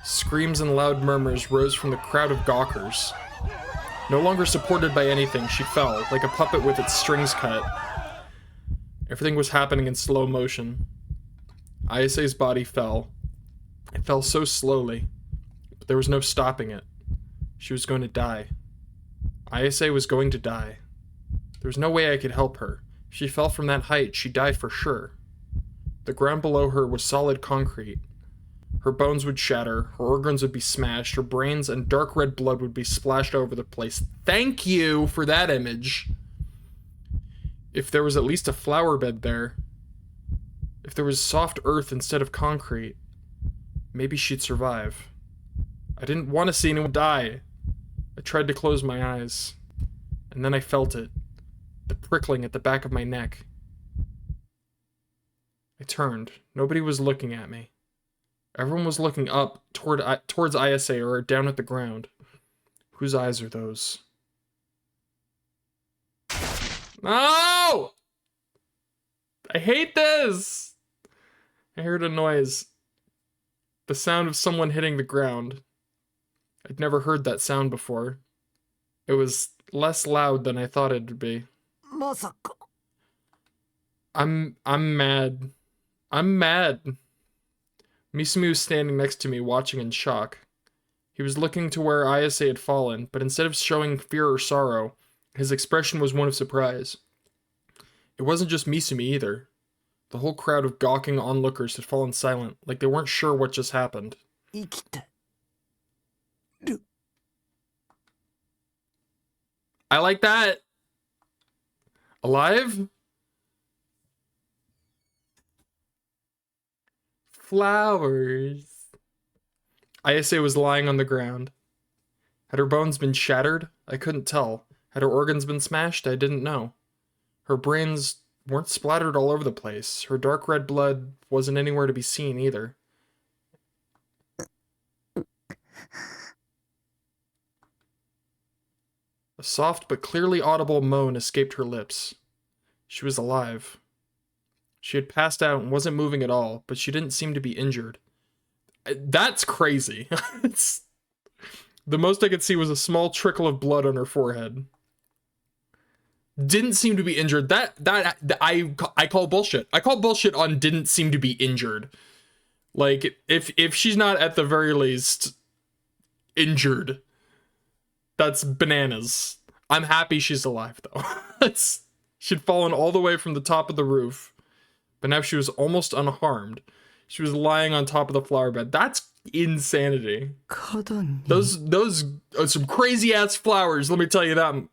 Screams and loud murmurs rose from the crowd of gawkers. No longer supported by anything, she fell, like a puppet with its strings cut. Everything was happening in slow motion. Ayase's body fell. It fell so slowly, but there was no stopping it. She was going to die. Ayase was going to die. There was no way I could help her. If she fell from that height, she'd die for sure. The ground below her was solid concrete. Her bones would shatter, her organs would be smashed, her brains and dark red blood would be splashed over the place. Thank you for that image. If there was at least a flower bed there, if there was soft earth instead of concrete, maybe she'd survive. I didn't want to see anyone die. I tried to close my eyes, and then I felt it, the prickling at the back of my neck. I turned. Nobody was looking at me. Everyone was looking up towards Ayase or down at the ground. Whose eyes are those? No! I hate this! I heard a noise. The sound of someone hitting the ground. I'd never heard that sound before. It was less loud than I thought it'd be. I'm mad. I'm mad. Misumi was standing next to me, watching in shock. He was looking to where Ayase had fallen, but instead of showing fear or sorrow, his expression was one of surprise. It wasn't just Misumi either. The whole crowd of gawking onlookers had fallen silent, like they weren't sure what just happened. I like that. Alive? Flowers. Ayase was lying on the ground. Had her bones been shattered? I couldn't tell. Had her organs been smashed? I didn't know. Her brains weren't splattered all over the place. Her dark red blood wasn't anywhere to be seen either. A soft but clearly audible moan escaped her lips. She was alive. She had passed out and wasn't moving at all, but she didn't seem to be injured. That's crazy. The most I could see was a small trickle of blood on her forehead. Didn't seem to be injured. I call bullshit. I call bullshit on didn't seem to be injured. Like, if she's not at the very least injured, that's bananas. I'm happy she's alive, though. She'd fallen all the way from the top of the roof, but now she was almost unharmed. She was lying on top of the flower bed. That's insanity. Those are some crazy ass flowers, let me tell you that.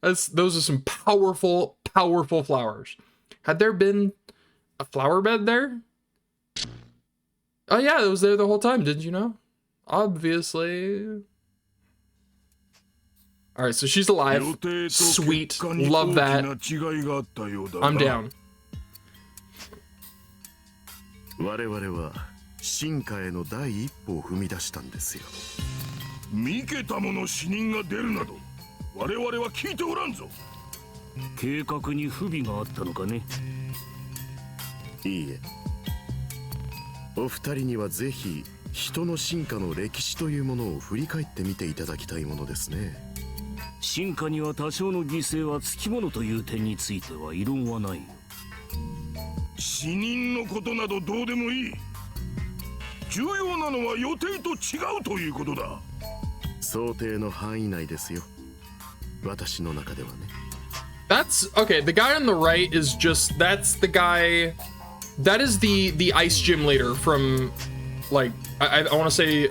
Those are some powerful, powerful flowers. Had there been a flower bed there? Oh yeah, it was there the whole time, didn't you know? Obviously. Alright, so she's alive. Sweet. Love that. I'm down. 我々は進化への第一歩を踏み出したんですよ。三桁もの死人が出るなど我々は聞いておらんぞ。計画に不備があったのかね。いいえ。お二人にはぜひ人の進化の歴史というものを振り返ってみていただきたいものですね。進化には多少の犠牲はつきものという点については異論はない。死人のことなどどうでもいい。重要なのは予定と違うということだ。想定の範囲内ですよ。私の中ではね。That's okay. The guy on the right is just that's the guy. That is the ice gym leader from, like, I want to say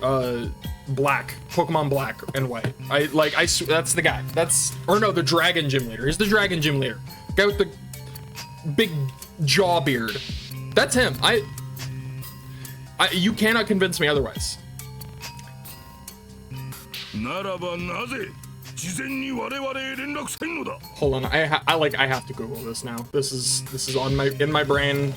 Black, Pokemon Black and White. That's the guy. The dragon gym leader. He's the dragon gym leader. Guy with the big jaw beard. That's him. You cannot convince me otherwise. Hold on, I have to Google this now. This is in my brain.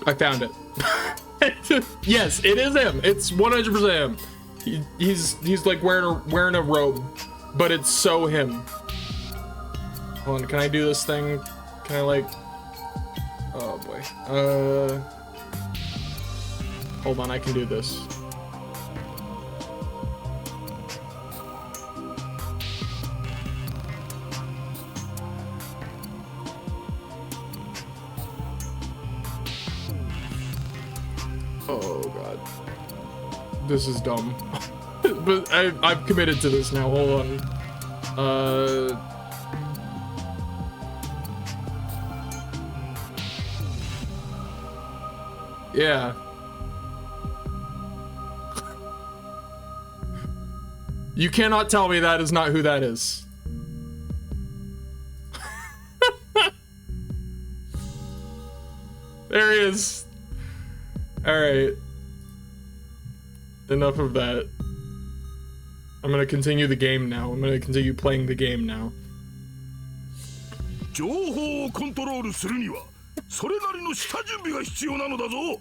I found it. Yes, it is him. It's 100% him. He's like wearing a robe, but it's so him. Hold on, can I do this thing? Can I like? Oh boy. Hold on, I can do this. Oh god. This is dumb. But I've committed to this now. Hold on. Yeah. You cannot tell me that is not who that is. There he is. Alright. Enough of that. I'm gonna continue the game now. I'm gonna continue playing the game now. 情報をコントロールするにはそれなりの下準備が必要なのだぞ。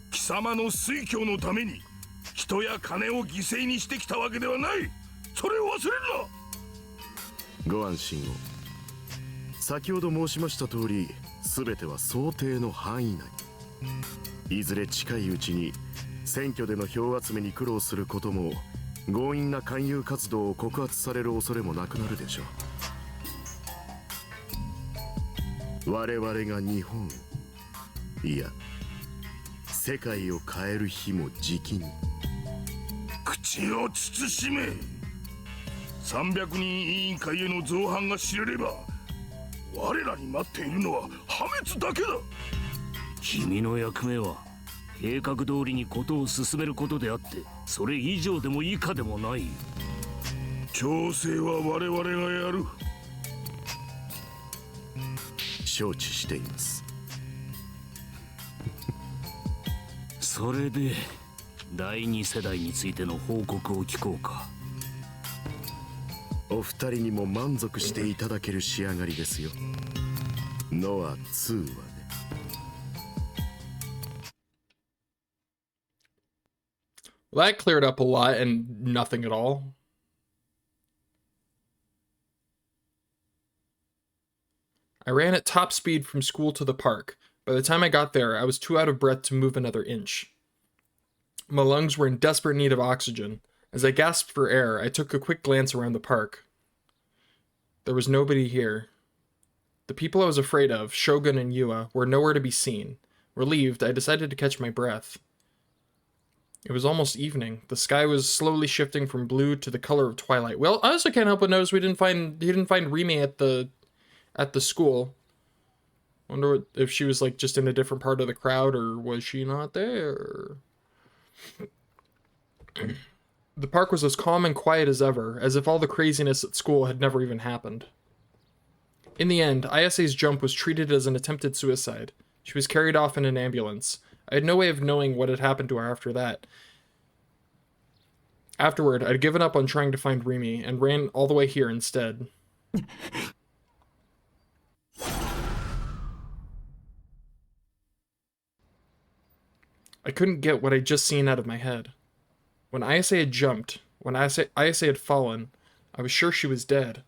貴様の推挙のために人や金を犠牲にしてきたわけではない。それを忘れるな。ご安心を。先ほど申しました通り、全ては想定の範囲内。いずれ近いうちに選挙での票集めに苦労することも、強引な勧誘活動を告発される恐れもなくなるでしょう。我々が日本、いや世界を変える日もじきに。口を慎め。300人委員会への造反が知れれば、我らに待っているのは破滅だけだ。君の役目は計画通りにことを進めることであって、それ以上でも以下でもない。調整は我々がやる。承知しています。それで第二世代についての報告を聞こうか。お二人にも満足していただける仕上がりですよ。ノア2はね。Well, that cleared up a lot and nothing at all. I ran at top speed from school to the park. By the time I got there, I was too out of breath to move another inch. My lungs were in desperate need of oxygen. As I gasped for air, I took a quick glance around the park. There was nobody here. The people I was afraid of, Shogun and Yua, were nowhere to be seen. Relieved, I decided to catch my breath. It was almost evening. The sky was slowly shifting from blue to the color of twilight. Well, I also can't help but notice he didn't find Rimi at the school. Wonder if she was like just in a different part of the crowd, or was she not there? The park was as calm and quiet as ever, as if all the craziness at school had never even happened. In the end, Ayase's jump was treated as an attempted suicide. She was carried off in an ambulance. I had no way of knowing what had happened to her after that. Afterward, I'd given up on trying to find Rimi, and ran all the way here instead. I couldn't get what I'd just seen out of my head. When Ayase had jumped, when Ayase had fallen, I was sure she was dead.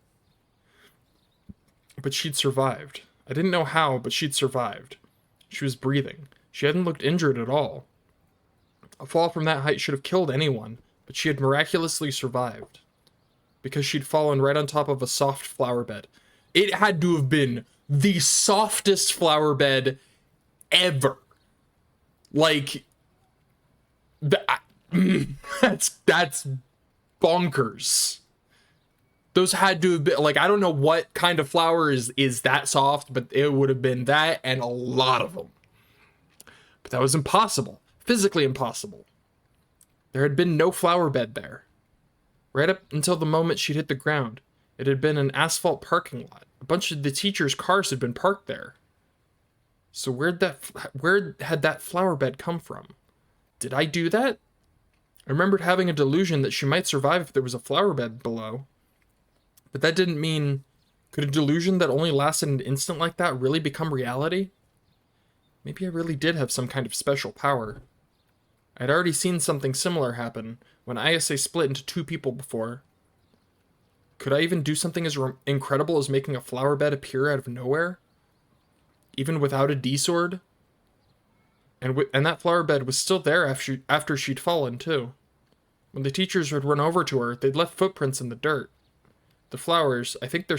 But she'd survived. I didn't know how, but she'd survived. She was breathing. She hadn't looked injured at all. A fall from that height should have killed anyone, but she had miraculously survived. Because she'd fallen right on top of a soft flower bed. It had to have been the softest flower bed ever. Like, that's bonkers. Those had to have been, like, I don't know what kind of flower is that soft, but it would have been that and a lot of them. But that was impossible. Physically impossible. There had been no flower bed there. Right up until the moment she'd hit the ground, it had been an asphalt parking lot. A bunch of the teachers' cars had been parked there. So where had that flower bed come from? Did I do that? I remembered having a delusion that she might survive if there was a flower bed below. But that didn't mean... Could a delusion that only lasted an instant like that really become reality? Maybe I really did have some kind of special power. I'd already seen something similar happen when ISA split into two people before. Could I even do something as incredible as making a flower bed appear out of nowhere? Even without a D-sword? And that flower bed was still there after she'd fallen, too. When the teachers would run over to her, they'd left footprints in the dirt. The flowers, I think they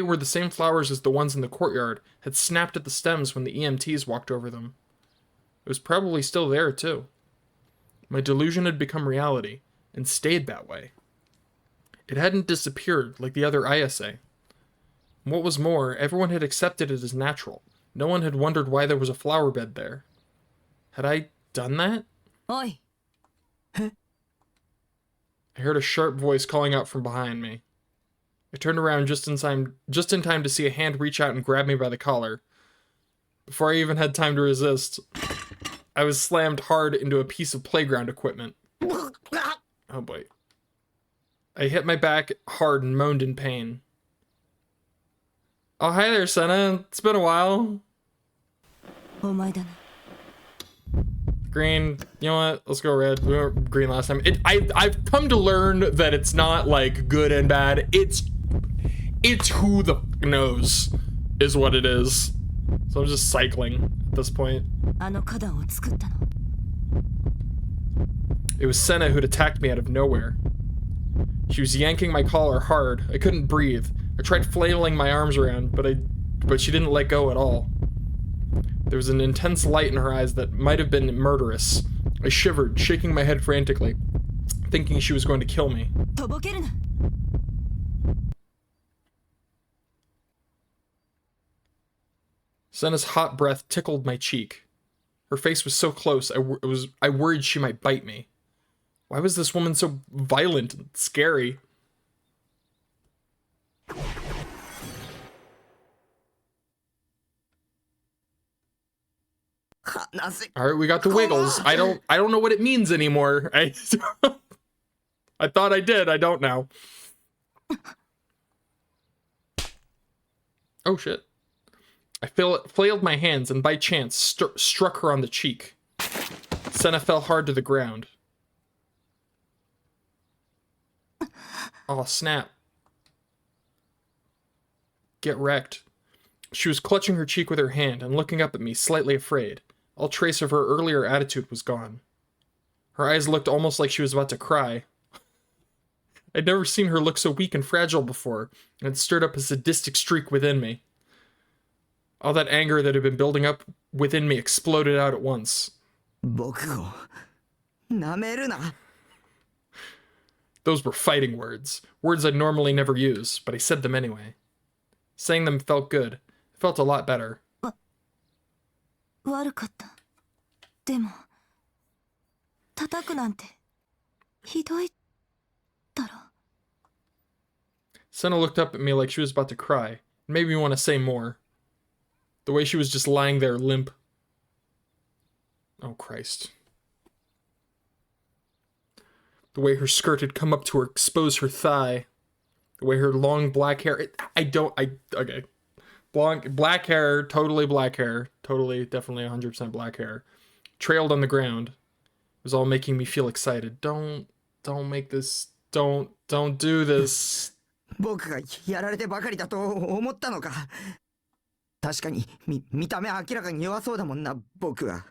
were the same flowers as the ones in the courtyard, had snapped at the stems when the EMTs walked over them. It was probably still there, too. My delusion had become reality, and stayed that way. It hadn't disappeared like the other ISA. And what was more, everyone had accepted it as natural. No one had wondered why there was a flower bed there. Had I done that? Oi! I heard a sharp voice calling out from behind me. I turned around just in time to see a hand reach out and grab me by the collar. Before I even had time to resist, I was slammed hard into a piece of playground equipment. Oh boy. I hit my back hard and moaned in pain. Oh, hi there, Senna. It's been a while. Green. You know what? Let's go red. We went green last time. I've come to learn that it's not like good and bad. It's who the f knows is what it is. So I'm just cycling at this point. It was Senna who'd attacked me out of nowhere. She was yanking my collar hard. I couldn't breathe. I tried flailing my arms around, but she didn't let go at all. There was an intense light in her eyes that might have been murderous. I shivered, shaking my head frantically, thinking she was going to kill me. Senna's hot breath tickled my cheek. Her face was so close, I worried she might bite me. Why was this woman so violent and scary? Alright, we got the wiggles. I don't know what it means anymore. I thought I did, I don't now. Oh shit. I flailed my hands and by chance struck her on the cheek. Senna fell hard to the ground. Oh, snap. Get wrecked. She was clutching her cheek with her hand and looking up at me, slightly afraid. All trace of her earlier attitude was gone. Her eyes looked almost like she was about to cry. I'd never seen her look so weak and fragile before, and it stirred up a sadistic streak within me. All that anger that had been building up within me exploded out at once. Those were fighting words. Words I'd normally never use, but I said them anyway. Saying them felt good. It felt a lot better. Senna looked up at me like she was about to cry. It made me want to say more. The way she was just lying there limp. Oh, Christ. The way her skirt had come up to expose her thigh. The way her long black hair... Okay. Black hair, totally black hair. Totally, definitely 100% black hair. Trailed on the ground. It was all making me feel excited. Don't make this... Don't do this. 僕がやられてばかりだと思ったのか。確かに見た目明らかに弱そうだもんな、僕は。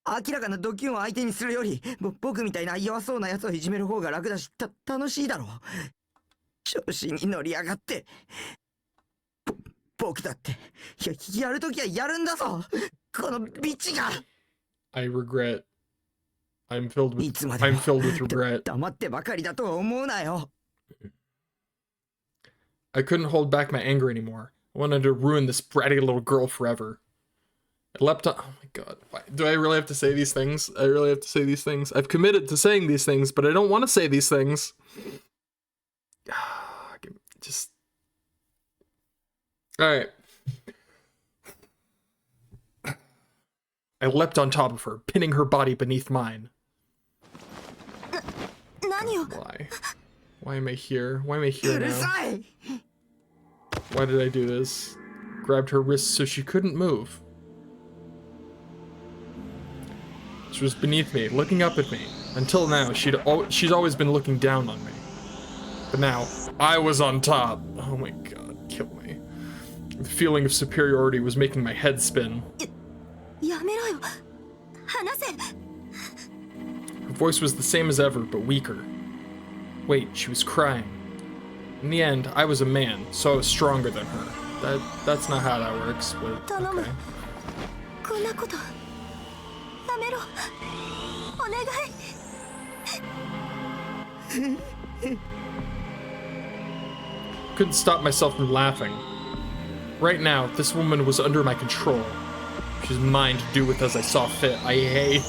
明らかなドキュンを相手にするより、僕みたいな弱そうなやつをいじめる方が楽だし、楽しいだろう。調子に乗りやがって。僕だってやるときはやるんだぞ。このビッチが。I regret. I'm filled with regret. 黙ってばかりだと思うなよ。I couldn't hold back my anger anymore. I wanted to ruin this bratty little girl forever. I leapt on... Oh my god. Why? Do I really have to say these things? I really have to say these things? I've committed to saying these things, but I don't want to say these things. Just... Alright. I leapt on top of her, pinning her body beneath mine. Why? Why am I here? Why am I here now? Why did I do this? grabbed her wrists so she couldn't move. She was beneath me, looking up at me. Until now, she's always been looking down on me. But now, I was on top. Oh my god, kill me. The feeling of superiority was making my head spin. Her voice was the same as ever, but weaker. Wait, she was crying. In the end, I was a man, so I was stronger than her. That's not how that works, but okay. Couldn't stop myself from laughing. Right now, this woman was under my control. She's mine to do with as I saw fit. I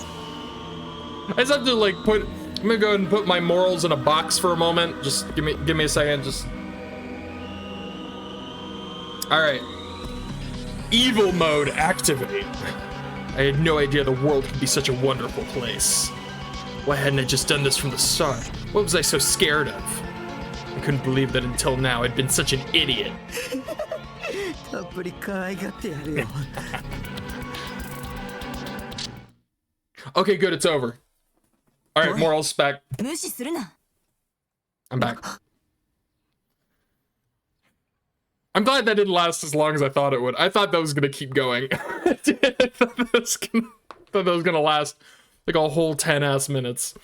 just have to like I'm gonna go ahead and put my morals in a box for a moment. Just give me a second. All right. Evil mode activate. I had no idea the world could be such a wonderful place. Why hadn't I just done this from the start? What was I so scared of? I couldn't believe that until now I'd been such an idiot. Okay, good, it's over. Alright, morals back. I'm back. I'm glad that didn't last as long as I thought it would. I thought that was gonna keep going. I thought that was gonna last like a whole 10-ass minutes.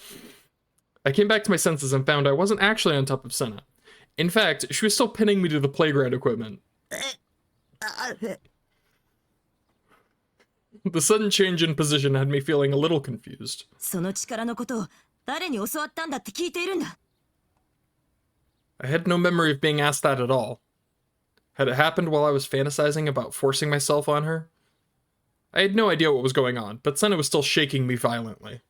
I came back to my senses and found I wasn't actually on top of Senna. In fact, she was still pinning me to the playground equipment. The sudden change in position had me feeling a little confused. I had no memory of being asked that at all. Had it happened while I was fantasizing about forcing myself on her? I had no idea what was going on, but Senna was still shaking me violently.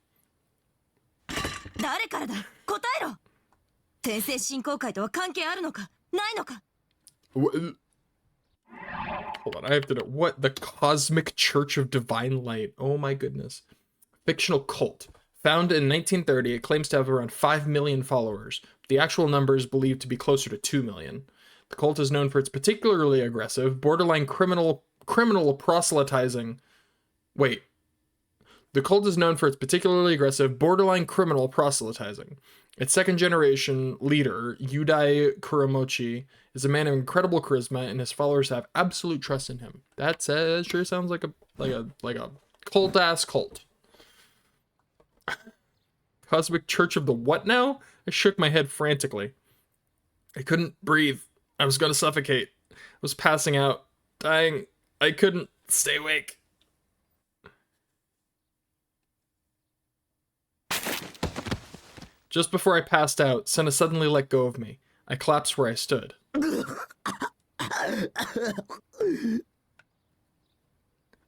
Hold on, I have to know. What? The Cosmic Church of Divine Light. Oh my goodness. Fictional cult. Founded in 1930, it claims to have around 5 million followers. The actual number is believed to be closer to 2 million. The cult is known for its particularly aggressive, borderline criminal proselytizing. Wait. The cult is known for its particularly aggressive, borderline criminal proselytizing. Its second-generation leader, Yudai Kuramochi, is a man of incredible charisma, and his followers have absolute trust in him. That sure sounds like a cult-ass cult. Cosmic Church of the what now? I shook my head frantically. I couldn't breathe. I was gonna suffocate. I was passing out, dying. I couldn't stay awake. Just before I passed out, Senna suddenly let go of me. I collapsed where I stood.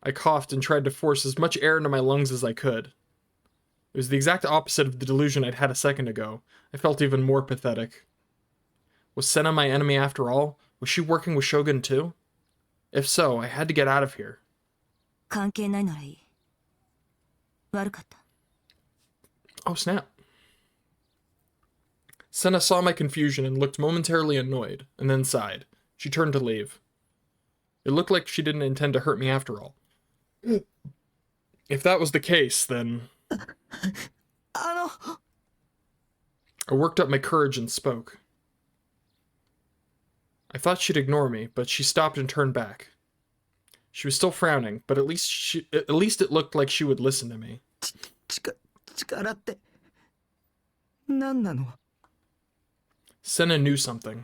I coughed and tried to force as much air into my lungs as I could. It was the exact opposite of the delusion I'd had a second ago. I felt even more pathetic. Was Senna my enemy after all? Was she working with Shogun too? If so, I had to get out of here. Oh snap. Senna saw my confusion and looked momentarily annoyed, and then sighed. She turned to leave. It looked like she didn't intend to hurt me after all. If that was the case, then... I worked up my courage and spoke. I thought she'd ignore me, but she stopped and turned back. She was still frowning, but at least it looked like she would listen to me. Senna knew something.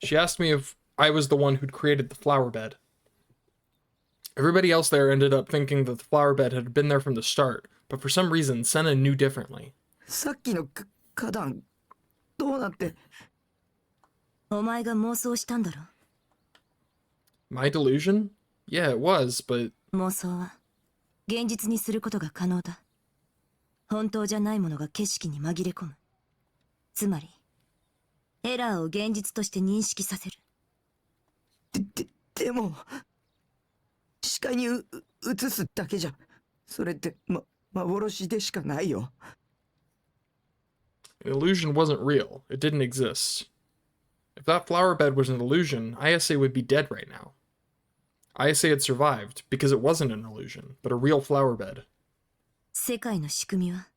She asked me if I was the one who'd created the flower bed. Everybody else there ended up thinking that the flower bed had been there from the start, but for some reason, Senna knew differently. My delusion? Yeah, it was, but... Illusion wasn't real. It didn't exist. If that flower bed was an illusion, Ayase would be dead right now. I say it survived because it wasn't an illusion, but a real flower bed. 世界の仕組みは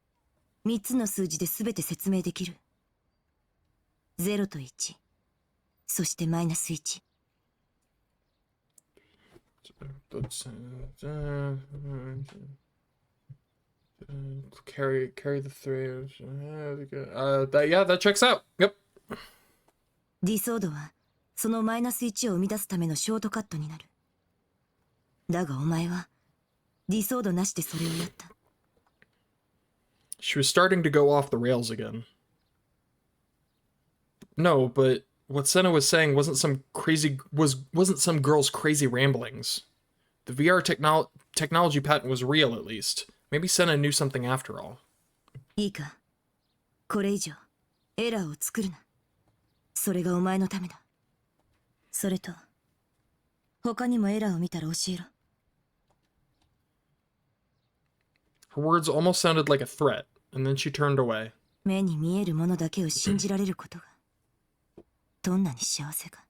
3つの数字で全て説明できる。0と1、そしてマイナス1。Carry the three. Yeah, that checks out. Yep. ディソードはそのマイナス1を生み出すためのショートカットになる。だがお前はディソードなしでそれをやった。She was starting to go off the rails again. No, but what Senna was saying wasn't some girl's crazy ramblings. The VR technology patent was real, at least. Maybe Senna knew something after all. いいか、これ以上エラーを作るな。それがお前のためだ。それと他にもエラーを見たら教えろ。Her words almost sounded like a threat, and then she turned away. 目に見えるものだけを信じられることがどんなに幸せか。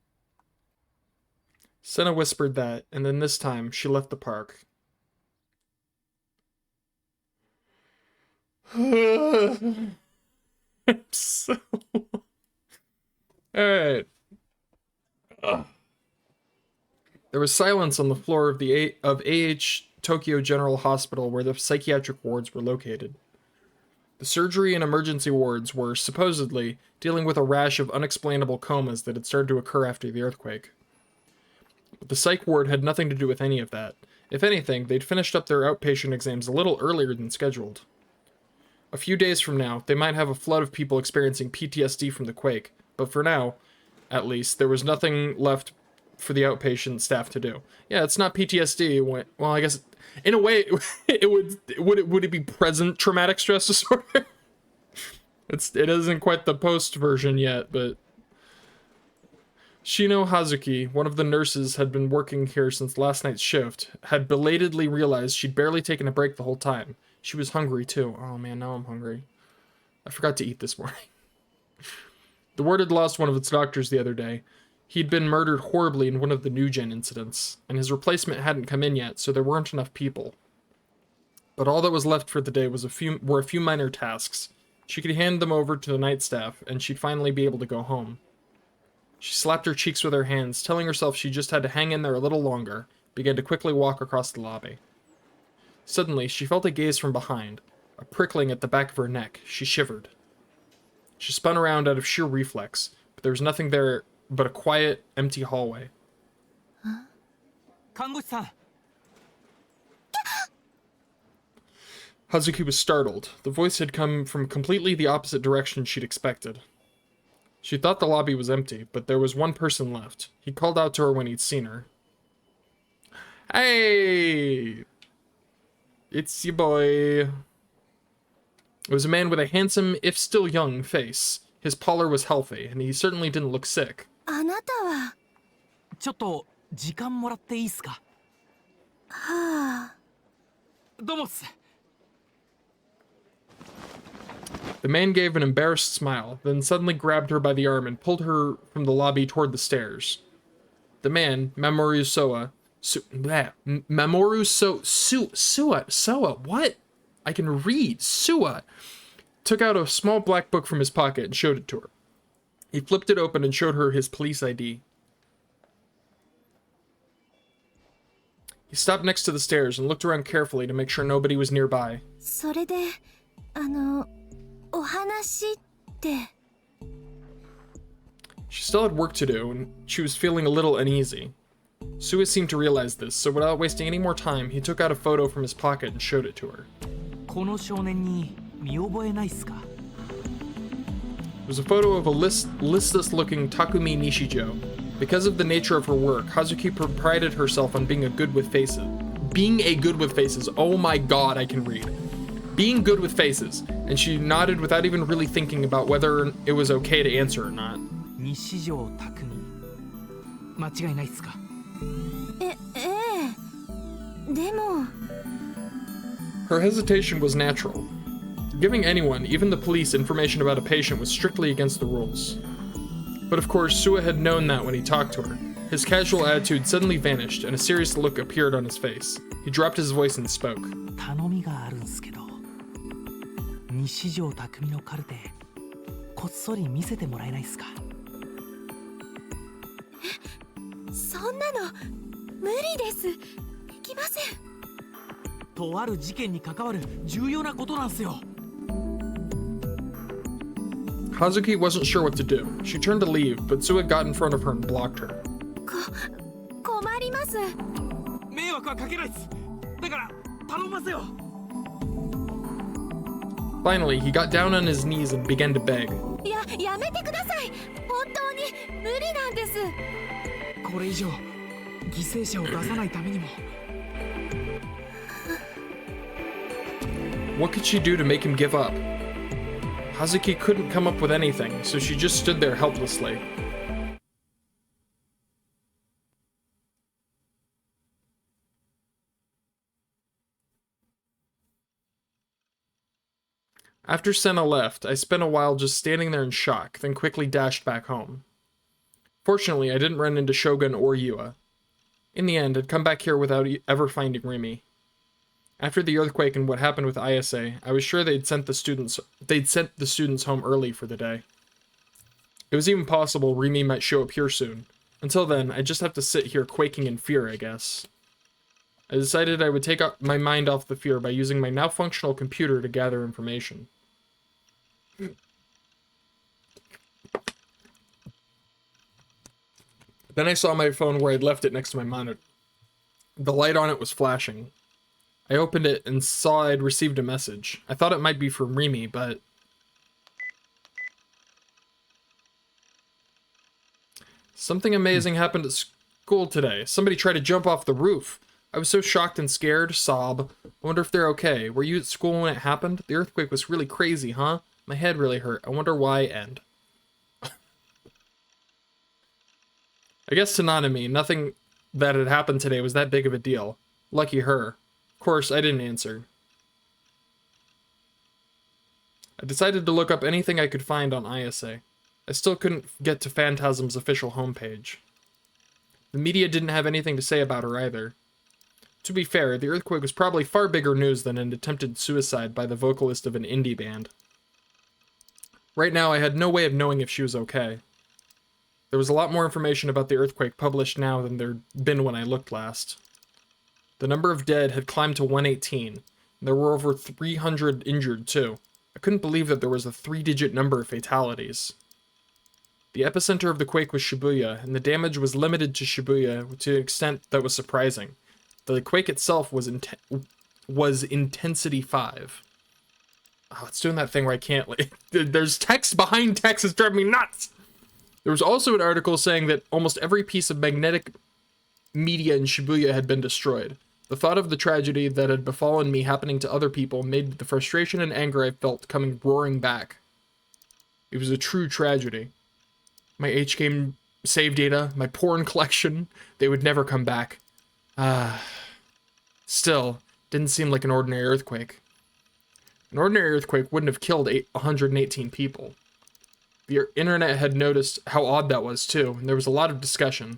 Senna whispered that, and then this time she left the park. So... Alright. There was silence on the floor of the AH Tokyo General Hospital where the psychiatric wards were located. The surgery and emergency wards were, supposedly, dealing with a rash of unexplainable comas that had started to occur after the earthquake. But the psych ward had nothing to do with any of that. If anything, they'd finished up their outpatient exams a little earlier than scheduled. A few days from now, they might have a flood of people experiencing PTSD from the quake, but for now, at least, there was nothing left for the outpatient staff to do. Yeah, it's not PTSD. Well, I guess in a way, would it be present traumatic stress disorder? It isn't quite the post version yet, but Shino Hazuki, one of the nurses, had been working here since last night's shift, had belatedly realized she'd barely taken a break the whole time. She was hungry too. Oh man, now I'm hungry. I forgot to eat this morning. The ward had lost one of its doctors the other day. He'd been murdered horribly in one of the New-Gen incidents, and his replacement hadn't come in yet, so there weren't enough people. But all that was left for the day was a few minor tasks. She could hand them over to the night staff, and she'd finally be able to go home. She slapped her cheeks with her hands, telling herself she just had to hang in there a little longer, began to quickly walk across the lobby. Suddenly, she felt a gaze from behind, a prickling at the back of her neck. She shivered. She spun around out of sheer reflex, but there was nothing there but a quiet, empty hallway. Huh? Hazuki was startled. The voice had come from completely the opposite direction she'd expected. She thought the lobby was empty, but there was one person left. He called out to her when he'd seen her. Hey! It's your boy. It was a man with a handsome, if still young, face. His pallor was healthy, and he certainly didn't look sick. あなたはちょっと時間もらっていいっすか？はあ。どうもっす。The man gave an embarrassed smile, then suddenly grabbed her by the arm and pulled her from the lobby toward the stairs. The man, Mamoru Soa, what? I can read. Sua took out a small black book from his pocket and showed it to her. He flipped it open and showed her his police ID. He stopped next to the stairs and looked around carefully to make sure nobody was nearby. それで、お話って。She still had work to do, and she was feeling a little uneasy. Sua seemed to realize this, so without wasting any more time, he took out a photo from his pocket and showed it to her. この少年に見覚えないっすか？ It was a photo of a listless-looking Takumi Nishijo. Because of the nature of her work, Hazuki prided herself on being a good with faces. Being a good with faces. Oh my god, I can read. Being good with faces. And she nodded without even really thinking about whether it was okay to answer or not. 西條拓海。間違いないっすか？ええ。でも。Her hesitation was natural. Giving anyone, even the police, information about a patient was strictly against the rules. But of course, Sua had known that when he talked to her. His casual attitude suddenly vanished, and a serious look appeared on his face. He dropped his voice and spoke. 頼みがあるんすけど、西条匠のカルテこっそり見せてもらえないっすか？そんなの無理です。できません。とある事件に関わる重要なことなんすよ。Hazuki wasn't sure what to do. She turned to leave, but Sua got in front of her and blocked her. 困ります。迷惑はかけないっす。だから頼ますよ。Finally, he got down on his knees and began to beg. やめてください。本当に無理なんです。これ以上犠牲者を出さないためにも。What could she do to make him give up? Hazuki couldn't come up with anything, so she just stood there helplessly. After Senna left, I spent a while just standing there in shock, then quickly dashed back home. Fortunately, I didn't run into Shogun or Yua. In the end, I'd come back here without ever finding Rimi. After the earthquake and what happened with Ayase, I was sure they'd sent the students home early for the day. It was even possible Rimi might show up here soon. Until then, I'd just have to sit here quaking in fear, I guess. I decided I would take my mind off the fear by using my now functional computer to gather information. Then I saw my phone where I'd left it next to my monitor. The light on it was flashing. I opened it and saw I'd received a message. I thought it might be from Rimi, but... Something amazing happened at school today. Somebody tried to jump off the roof. I was so shocked and scared. Sob. I wonder if they're okay. Were you at school when it happened? The earthquake was really crazy, huh? My head really hurt. I wonder why. End. I guess to Nanami, nothing that had happened today was that big of a deal. Lucky her. Of course, I didn't answer. I decided to look up anything I could find on Ayase. I still couldn't get to Phantasm's official homepage. The media didn't have anything to say about her either. To be fair, the earthquake was probably far bigger news than an attempted suicide by the vocalist of an indie band. Right now, I had no way of knowing if she was okay. There was a lot more information about the earthquake published now than there'd been when I looked last. The number of dead had climbed to 118, and there were over 300 injured too. I couldn't believe that there was a 3-digit number of fatalities. The epicenter of the quake was Shibuya, and the damage was limited to Shibuya to an extent that was surprising. The quake itself was intensity 5. Oh, it's doing that thing where I can't... There's text behind text. It's driving me nuts! There was also an article saying that almost every piece of magnetic media in Shibuya had been destroyed. The thought of the tragedy that had befallen me happening to other people made the frustration and anger I felt coming roaring back. It was a true tragedy. My H-game save data, my porn collection, they would never come back. Still, didn't seem like an ordinary earthquake. An ordinary earthquake wouldn't have killed 118 people. The internet had noticed how odd that was too, and there was a lot of discussion.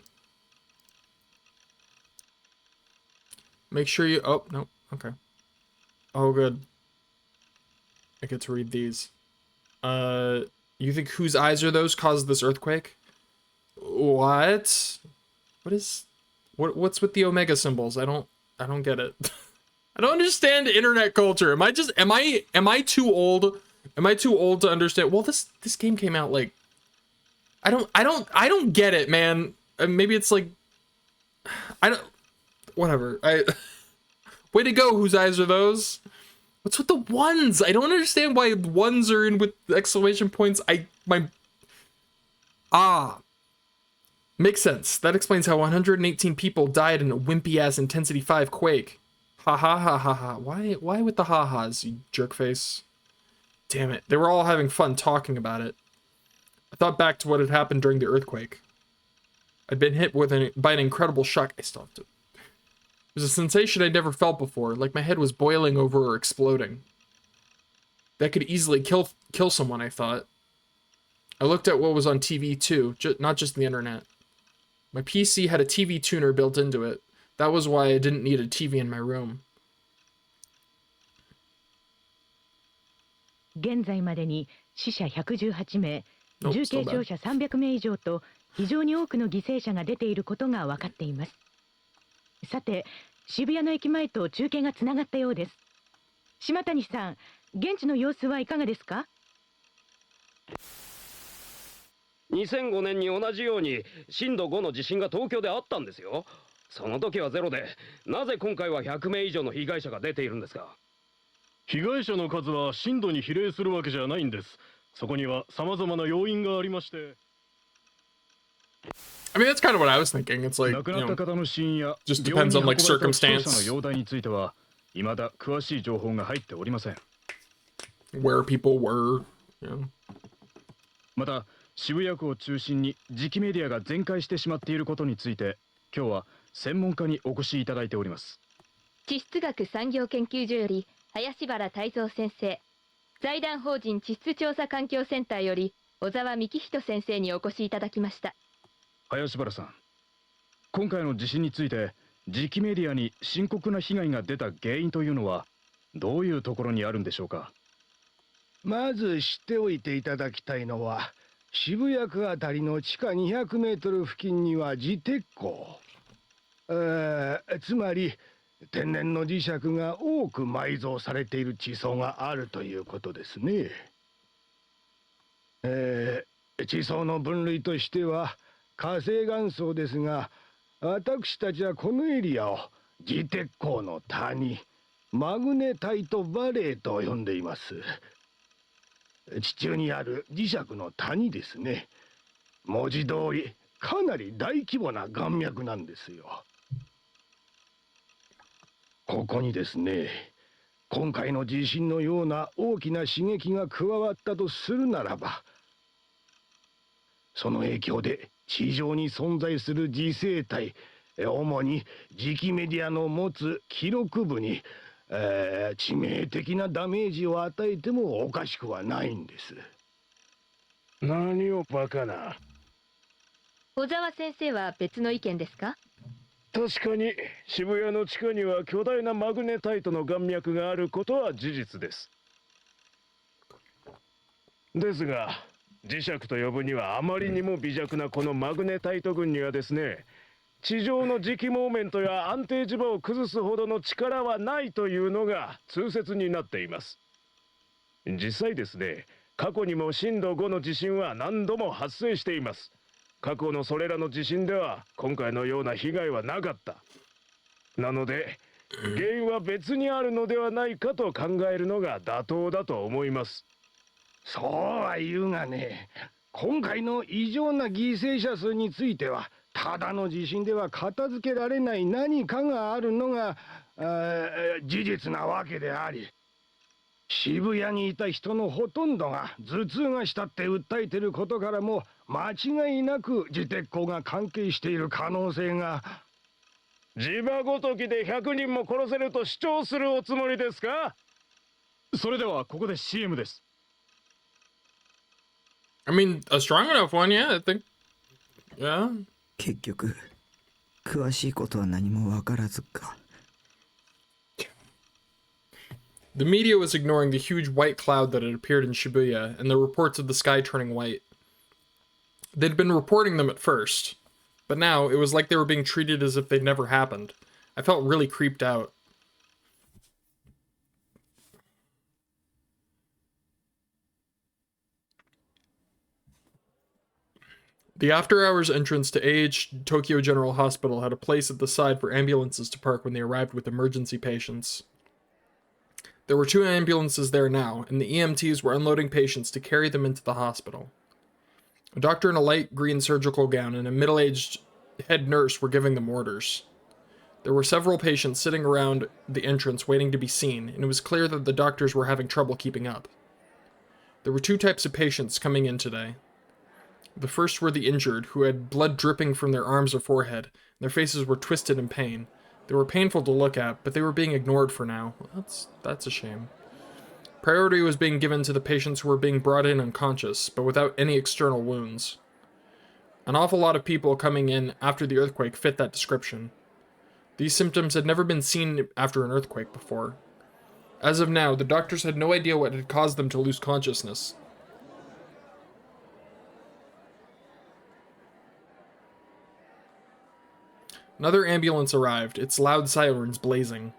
Make sure you... Oh, no. Okay. Oh, good. I get to read these. You think whose eyes are those caused this earthquake? What? What's with the omega symbols? I don't get it. I don't understand internet culture. Am I too old? Am I too old to understand? Well, this game came out like... I don't get it, man. Maybe it's like... Whatever. Way to go, whose eyes are those? What's with the ones? I don't understand why ones are in with exclamation points. Makes sense. That explains how 118 people died in a wimpy-ass Intensity 5 quake. Ha ha ha ha ha. Why with the ha-has, you jerkface? Damn it. They were all having fun talking about it. I thought back to what had happened during the earthquake. I'd been hit by an incredible shock. I still have to... It was a sensation I'd never felt before, like my head was boiling over or exploding. That could easily kill someone, I thought. I looked at what was on TV too, not just the internet. My PC had a TV tuner built into it. That was why I didn't need a TV in my room. 現在までに死者118名、 Nope, 重 still 軽傷 bad. 者300名以上と非常に多くの犠牲者が出ていることが分かっています。さて、渋谷の駅前と中継がつながったようです。島谷さん、現地の様子はいかがですか？2005年に同じように震度5の地震が東京であったんですよ。その時はゼロで、なぜ今回は100名以上の被害者が出ているんですか？被害者の数は震度に比例するわけじゃないんです。そこには様々な要因がありまして。 I mean, that's kind of what I was thinking. It's like, 亡くなった方の死因や just 病院 depends に on 運ば like れた負傷 circumstance, 者の容体については未だ詳しい情報が入っておりません。 where people were. Yeah. また渋谷区を中心に磁気メディアが全壊してしまっていることについて今日は専門家にお越しいただいております。地質学産業研究所より林原泰造先生、財団法人地質調査環境センターより小沢幹人先生にお越しいただきました。林原さん、今回の地震について磁気メディアに深刻な被害が出た原因というのはどういうところにあるんでしょうか？まず知っておいていただきたいのは、渋谷区あたりの地下200メートル付近には磁鉄鉱、つまり天然の磁石が多く埋蔵されている地層があるということですね。地層の分類としては火成岩層ですが、私たちはこのエリアを磁鉄鉱の谷、マグネタイトバレーと呼んでいます。地中にある磁石の谷ですね。文字通りかなり大規模な岩脈なんですよ。ここにですね、今回の地震のような大きな刺激が加わったとするならば、その影響で地上に存在する磁生態、主に磁気メディアの持つ記録部に、致命的なダメージを与えてもおかしくはないんです。何をバカな。小沢先生は別の意見ですか？確かに渋谷の地下には巨大なマグネタイトの岩脈があることは事実です。ですが磁石と呼ぶにはあまりにも微弱なこのマグネタイト群にはですね、地上の磁気モーメントや安定磁場を崩すほどの力はないというのが通説になっています。実際ですね、過去にも震度5の地震は何度も発生しています。過去のそれらの地震では今回のような被害はなかった。なので原因は別にあるのではないかと考えるのが妥当だと思います。そうは言うがね、今回の異常な犠牲者数についてはただの地震では片付けられない何かがあるのが事実なわけであり、渋谷にいた人のほとんどが頭痛がしたって訴えていることからも間違いなく磁鉄鉱が関係している可能性が。地場ごときで100人も殺せると主張するおつもりですか？それではここで CM です。 I mean, a strong enough one, yeah, I think. Yeah. 結局詳しいことは何も分からずか。The media was ignoring the huge white cloud that had appeared in Shibuya and the reports of the sky turning white. They'd been reporting them at first, but now it was like they were being treated as if they'd never happened. I felt really creeped out. The after-hours entrance to AH Tokyo General Hospital had a place at the side for ambulances to park when they arrived with emergency patients. There were 2 ambulances there now, and the EMTs were unloading patients to carry them into the hospital. A doctor in a light green surgical gown and a middle-aged head nurse were giving them orders. There were several patients sitting around the entrance waiting to be seen, and it was clear that the doctors were having trouble keeping up. There were 2 types of patients coming in today. The first were the injured, who had blood dripping from their arms or forehead, and their faces were twisted in pain. They were painful to look at, but they were being ignored for now. That's a shame. Priority was being given to the patients who were being brought in unconscious, but without any external wounds. An awful lot of people coming in after the earthquake fit that description. These symptoms had never been seen after an earthquake before. As of now, the doctors had no idea what had caused them to lose consciousness. Another ambulance arrived, its loud sirens blazing.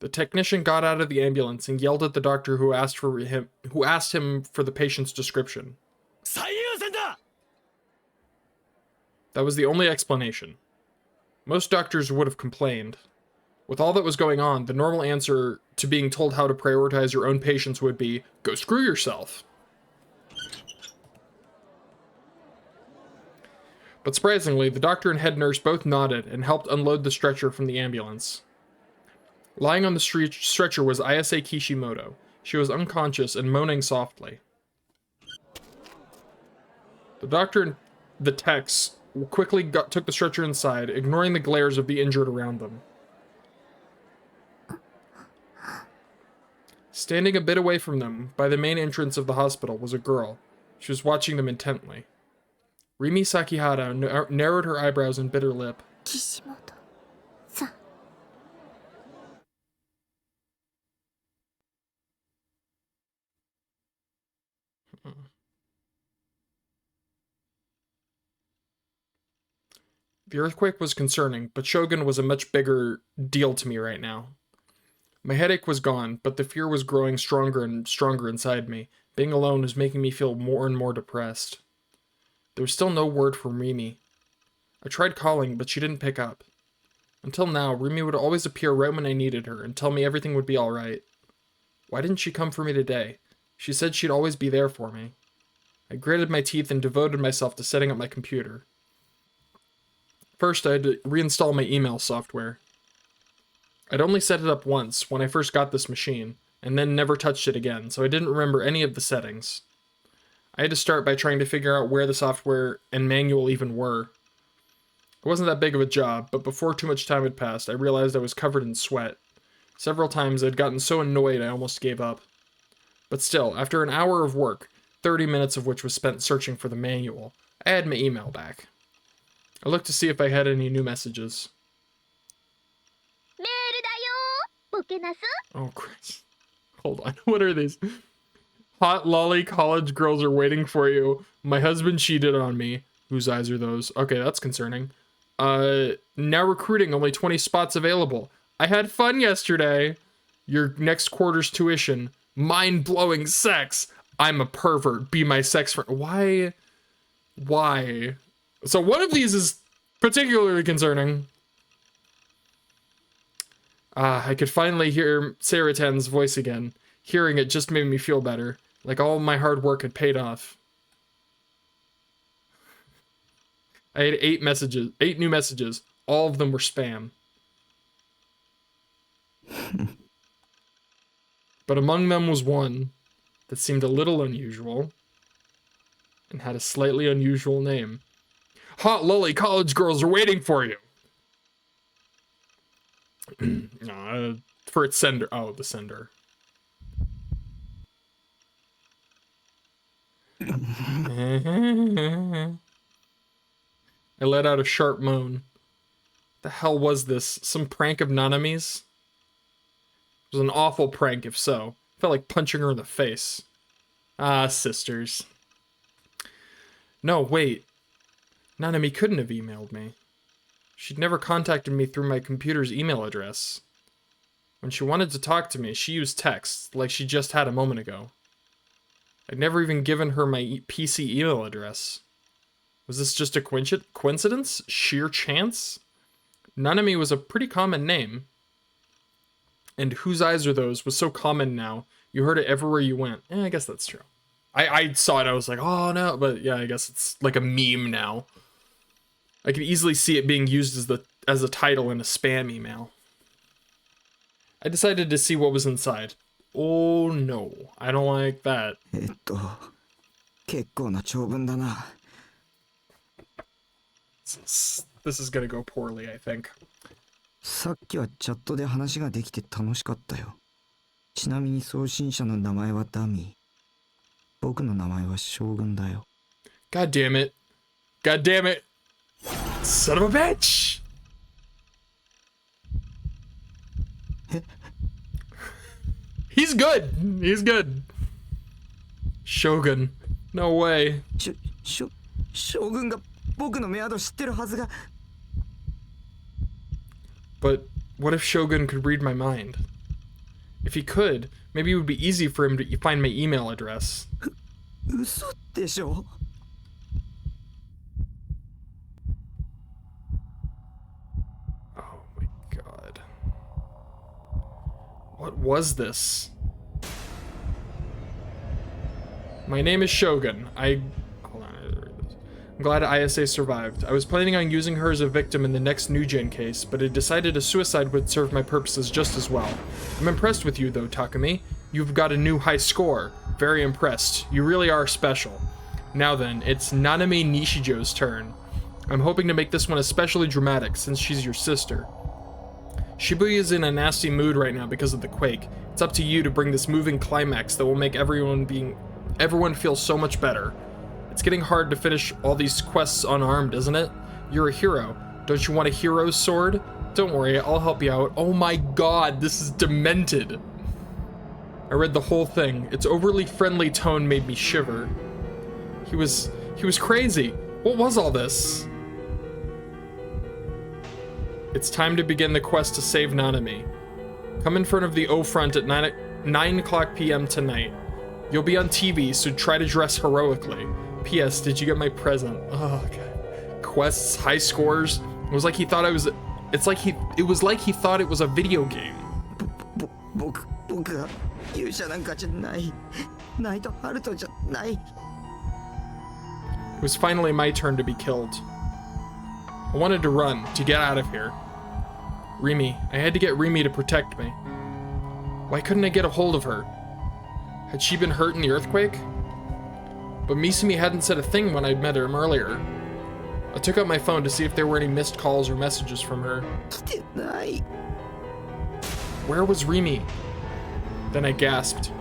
The technician got out of the ambulance and yelled at the doctor who asked him for the patient's description. That was the only explanation. Most doctors would have complained. With all that was going on, the normal answer to being told how to prioritize your own patients would be, go screw yourself. But surprisingly, the doctor and head nurse both nodded and helped unload the stretcher from the ambulance. Lying on the stretcher was Ayase Kishimoto. She was unconscious and moaning softly. The doctor and the techs quickly took the stretcher inside, ignoring the glares of the injured around them. Standing a bit away from them, by the main entrance of the hospital, was a girl. She was watching them intently. Rimi Sakihara narrowed her eyebrows and bit her lip. Kishimoto-san. The earthquake was concerning, but Shogun was a much bigger deal to me right now. My headache was gone, but the fear was growing stronger and stronger inside me. Being alone was making me feel more and more depressed. There was still no word from Rimi. I tried calling, but she didn't pick up. Until now, Rimi would always appear right when I needed her and tell me everything would be alright. Why didn't she come for me today? She said she'd always be there for me. I gritted my teeth and devoted myself to setting up my computer. First, I had to reinstall my email software. I'd only set it up once, when I first got this machine, and then never touched it again, so I didn't remember any of the settings. I had to start by trying to figure out where the software and manual even were. It wasn't that big of a job, but before too much time had passed, I realized I was covered in sweat. Several times I'd gotten so annoyed I almost gave up. But still, after an hour of work, 30 minutes of which was spent searching for the manual, I had my email back. I looked to see if I had any new messages. Oh, Chris. Hold on. What are these? Hot lolly college girls are waiting for you. My husband cheated on me. Whose eyes are those? Okay, that's concerning. Now recruiting, only 20 spots available. I had fun yesterday. Your next quarter's tuition. Mind-blowing sex. I'm a pervert. Be my sex friend. Why? Why? So one of these is particularly concerning. I could finally hear Saratan's voice again. Hearing it just made me feel better. Like all my hard work had paid off. I had 8 new messages. All of them were spam. But among them was one that seemed a little unusual and had a slightly unusual name. Hot lolly college girls are waiting for you. For its sender. Oh, the sender. I let out a sharp moan. The hell was this? Some prank of Nanami's? It was an awful prank, if so. Felt like punching her in the face. Ah, sisters. No, wait. Nanami couldn't have emailed me. She'd never contacted me through my computer's email address. When she wanted to talk to me, she used text, like she just had a moment ago. I'd never even given her my PC email address. Was this just a coincidence? Sheer chance? Nanami was a pretty common name. And whose eyes are those was so common now. You heard it everywhere you went. I guess that's true. I saw it, I was like, oh no, but yeah, I guess it's like a meme now. I could easily see it being used as a title in a spam email. I decided to see what was inside. Oh no, I don't like that. 結構な長文だな。This is gonna go poorly, I think. さっきはチャットで話ができて楽しかったよ。ちなみに送信者の名前はダミー。僕の名前は将軍だよ。 God damn it. God damn it. Son of a bitch. He's good. He's good. Shogun. No way. 将軍が僕のメアド知ってるはずが。 But what if Shogun could read my mind? If he could, maybe it would be easy for him to find my email address. 嘘でしょ。 Oh my god. What was this? My name is Shogun. Hold on, I gotta read this. I'm glad ISA survived. I was planning on using her as a victim in the next New Gen case, but I decided a suicide would serve my purposes just as well. I'm impressed with you though, Takumi. You've got a new high score. Very impressed. You really are special. Now then, it's Nanami Nishijo's turn. I'm hoping to make this one especially dramatic since she's your sister. Shibuya is in a nasty mood right now because of the quake. It's up to you to bring this moving climax that will make everyone feel so much better. It's getting hard to finish all these quests unarmed, isn't it? You're a hero. Don't you want a hero's sword? Don't worry, I'll help you out. Oh my god, this is demented. I read the whole thing. Its overly friendly tone made me shiver. He was crazy. What was all this? It's time to begin the quest to save Nanami. Come in front of the O front at 9 o'clock p.m. tonight. You'll be on TV, so try to dress heroically. P.S. Did you get my present? Oh god. Quests, high scores. It was like he thought it was like he thought it was a video game. 僕が勇者なんかじゃない。ナイトハルトじゃない。 It was finally my turn to be killed. I wanted to run, to get out of here. Rimi. I had to get Rimi to protect me. Why couldn't I get a hold of her? Had she been hurt in the earthquake? But Misumi hadn't said a thing when I'd met her earlier. I took out my phone to see if there were any missed calls or messages from her. 来てない。 Where was Rimi? Then I gasped.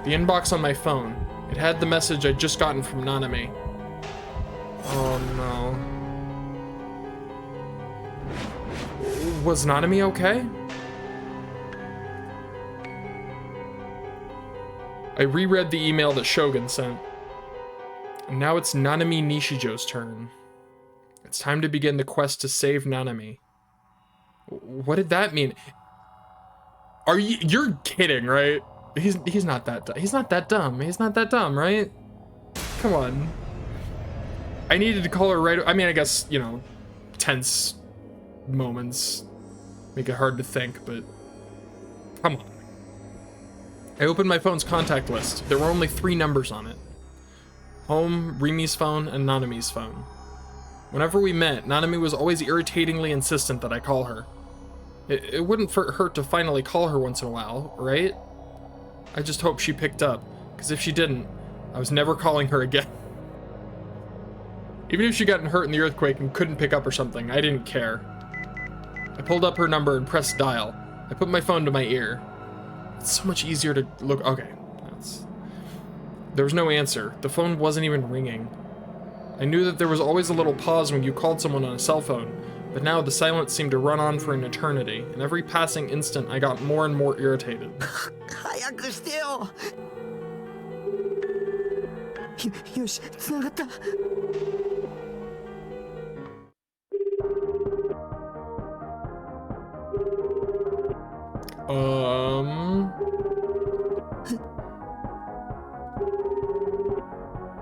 The inbox on my phone. It had the message I'd just gotten from Nanami. Oh no. Was Nanami okay? I reread the email that Shogun sent. And now it's Nanami Nishijo's turn. It's time to begin the quest to save Nanami. What did that mean? You're kidding, right? He's not that dumb. He's not that dumb. He's not that dumb, right? Come on. I needed to call her right. I mean, I guess, you know, tense moments make it hard to think, but come on. I opened my phone's contact list. There were only 3 numbers on it. Home, Rimi's phone, and Nanami's phone. Whenever we met, Nanami was always irritatingly insistent that I call her. It wouldn't hurt to finally call her once in a while, right? I just hope she picked up, because if she didn't, I was never calling her again. Even if she got hurt in the earthquake and couldn't pick up or something, I didn't care. I pulled up her number and pressed dial. I put my phone to my ear. It's so much easier to look. Okay. There was no answer. The phone wasn't even ringing. I knew that there was always a little pause when you called someone on a cell phone, but now the silence seemed to run on for an eternity, and every passing instant I got more and more irritated. 早くしてよ。よし、繋がった。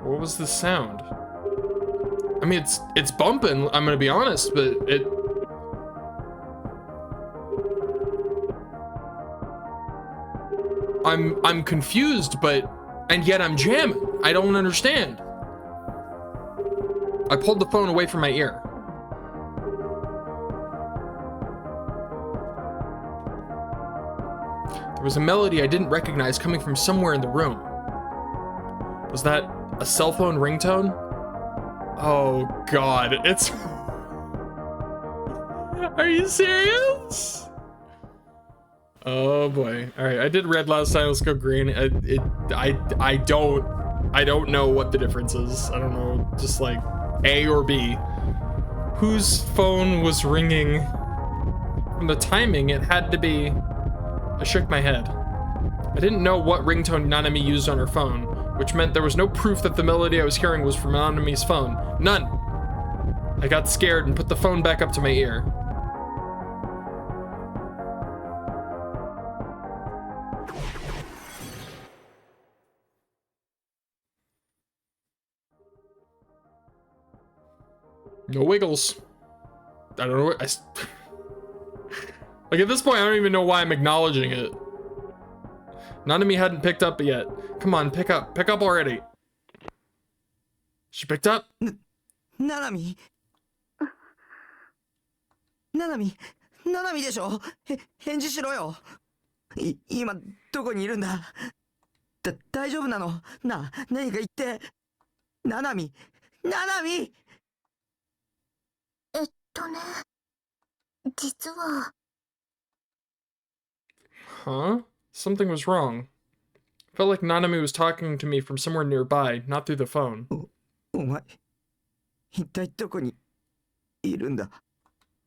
What was the sound? I mean, it's bumping, I'm gonna be honest, but I'm confused, and yet I'm jamming. I don't understand. I pulled the phone away from my ear. There was a melody I didn't recognize coming from somewhere in the room. Was that a cell phone ringtone? Oh god, it's... Are you serious? Oh boy. Alright, I did red last time, let's go green. I don't I don't know what the difference is. I don't know, just like A or B. Whose phone was ringing? From the timing, it had to be... I shook my head. I didn't know what ringtone Nanami used on her phone, which meant there was no proof that the melody I was hearing was from Nanami's phone. None! I got scared and put the phone back up to my ear. No wiggles. I don't know what like at this point, I don't even know why I'm acknowledging it. Nanami hadn't picked up yet. Come on, pick up already. She picked up? Nanami でしょ。返事しろよ。今どこにいるんだ。大丈夫なの。何か言って。Nanami 実は。Huh? Something was wrong. Felt like Nanami was talking to me from somewhere nearby, not through the phone. お前、一体どこにいるんだ。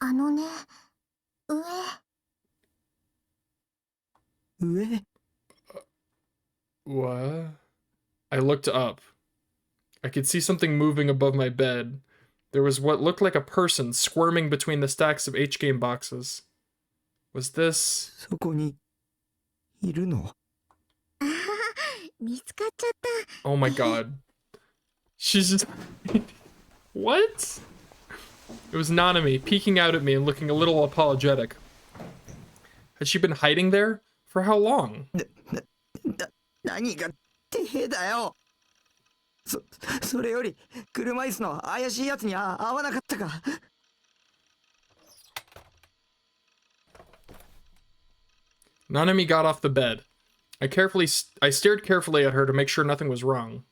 ね、上。What? I looked up. I could see something moving above my bed. There was what looked like a person squirming between the stacks of H-game boxes. Was this... そこにいるの。見つかっちゃった。Oh my god. She's just... What? It was Nanami, peeking out at me and looking a little apologetic. Had she been hiding there? For how long? 何が手だよ。それより車椅子の怪しいやつに会わなかったか。Nanami got off the bed. I stared carefully at her to make sure nothing was wrong.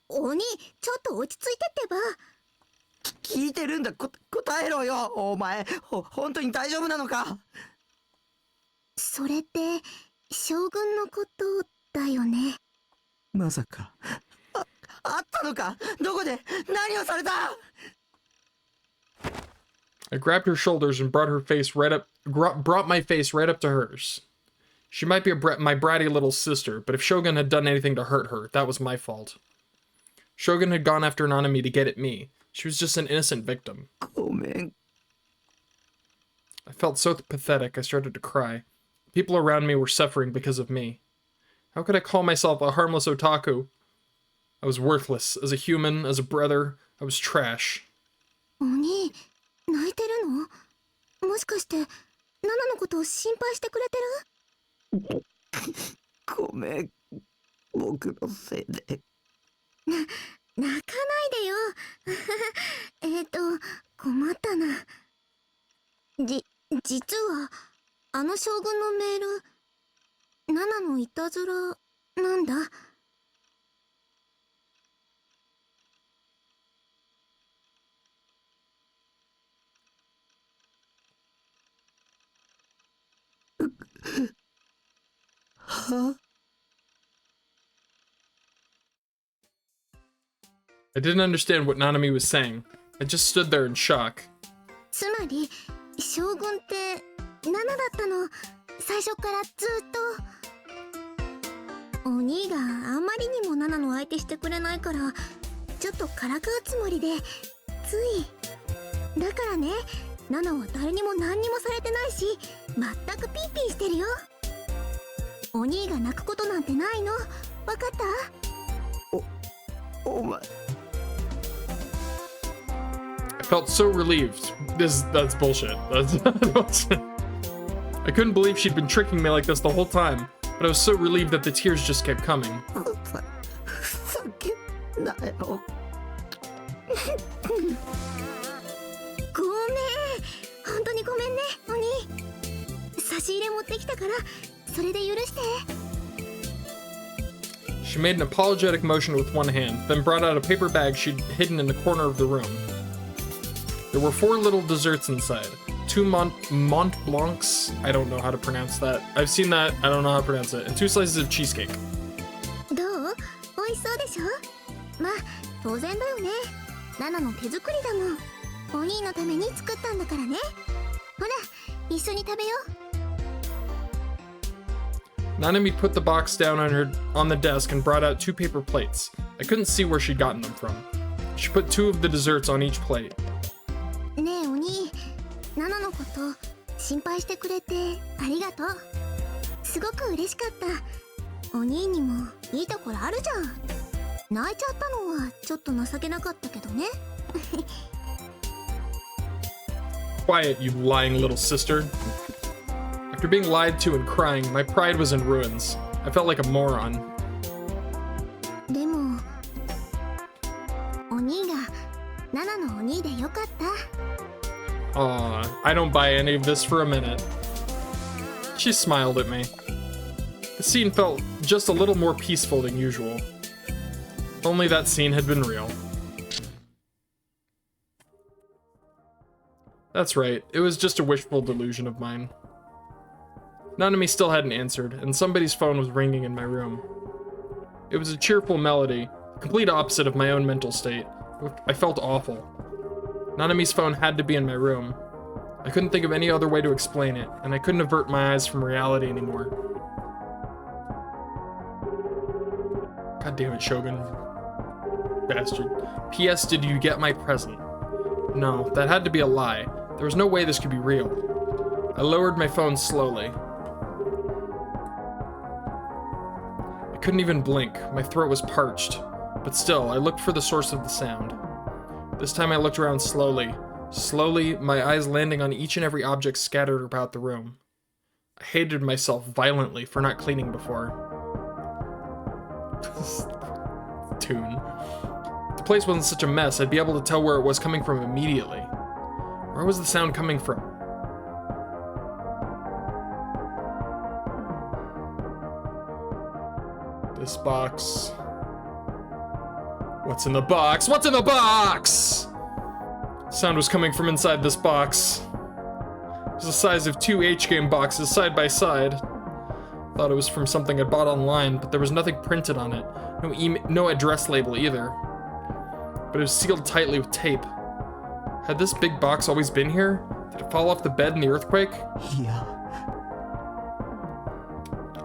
鬼、ちょっと落ち着いてってば。聞いてるんだ。答えろよ。お前、本当に大丈夫なのか。それって将軍のことだよね。まさかあったのか。どこで何をされた。 I grabbed her shoulders and brought my face right up to hers. She might be my bratty little sister, but if Shogun had done anything to hurt her, that was my fault. Shogun had gone after Nanami to get at me. She was just an innocent victim. Oh man. I felt so pathetic, I started to cry. People around me were suffering because of me. How could I call myself a harmless otaku? I was worthless. As a human, as a brother, I was trash. 鬼、泣いてるの？もしかして、ナナのことを心配してくれてる？ごめん。僕のせいで。泣かないでよ。困ったな。実は、あの将軍のメール、ナナのいたずらなんだ。は？ I didn't understand what Nanami was saying. I just stood there in shock. つまり、将軍ってナナだったの。最初からずっと。お兄があまりにもナナの相手してくれないから、ちょっとからかうつもりで、つい。だからね、ナナは誰にも何にもされてないし、全くピーピーしてるよ。お兄が泣くことなんてないの。わかった？お前。I felt so relieved. That's bullshit. That's bullshit. I couldn't believe she'd been tricking me like this the whole time, but I was so relieved that the tears just kept coming. 叫んだよ。ごめん。本当にごめんね、鬼。差し入れ持ってきたから、それで許して。She made an apologetic motion with one hand, then brought out a paper bag she'd hidden in the corner of the room. There were 4 little desserts inside. 2 Mont Blancs, I don't know how to pronounce that. I've seen that, I don't know how to pronounce it. And 2 slices of cheesecake. どう？美味味しそうでしょ。まあ当然だよね。ナナの手作りだもん。お兄のために作ったんだからね。ほら一緒に食べよう。 Nanami put the box down on the desk and brought out 2 paper plates. I couldn't see where she'd gotten them from. She put 2 of the desserts on each plate. ねえお兄、ナナのこと心配してくれてありがとう。すごく嬉しかった。お兄にもいいところあるじゃん。泣いちゃったのはちょっと情けなかったけどね。Quiet, you lying little sister. After being lied to and crying, my pride was in ruins. I felt like a moron. でもお兄がナナのお兄でよかった。 Aw, I don't buy any of this for a minute. She smiled at me. The scene felt just a little more peaceful than usual. Only that scene had been real. That's right, it was just a wishful delusion of mine. Nanami still hadn't answered, and somebody's phone was ringing in my room. It was a cheerful melody, the complete opposite of my own mental state. I felt awful. Nanami's phone had to be in my room. I couldn't think of any other way to explain it, and I couldn't avert my eyes from reality anymore. God damn it, Shogun. Bastard. P.S. Did you get my present? No, that had to be a lie. There was no way this could be real. I lowered my phone slowly. I couldn't even blink. My throat was parched. But still, I looked for the source of the sound. This time I looked around slowly. Slowly, my eyes landing on each and every object scattered about the room. I hated myself violently for not cleaning before. Tune. If the place wasn't such a mess, I'd be able to tell where it was coming from immediately. Where was the sound coming from? This box. What's in the box? What's in the box? Sound was coming from inside this box. It was the size of 2 H-game boxes side by side. Thought it was from something I bought online, but there was nothing printed on it. No address label either. But it was sealed tightly with tape. Had this big box always been here? Did it fall off the bed in the earthquake? Yeah.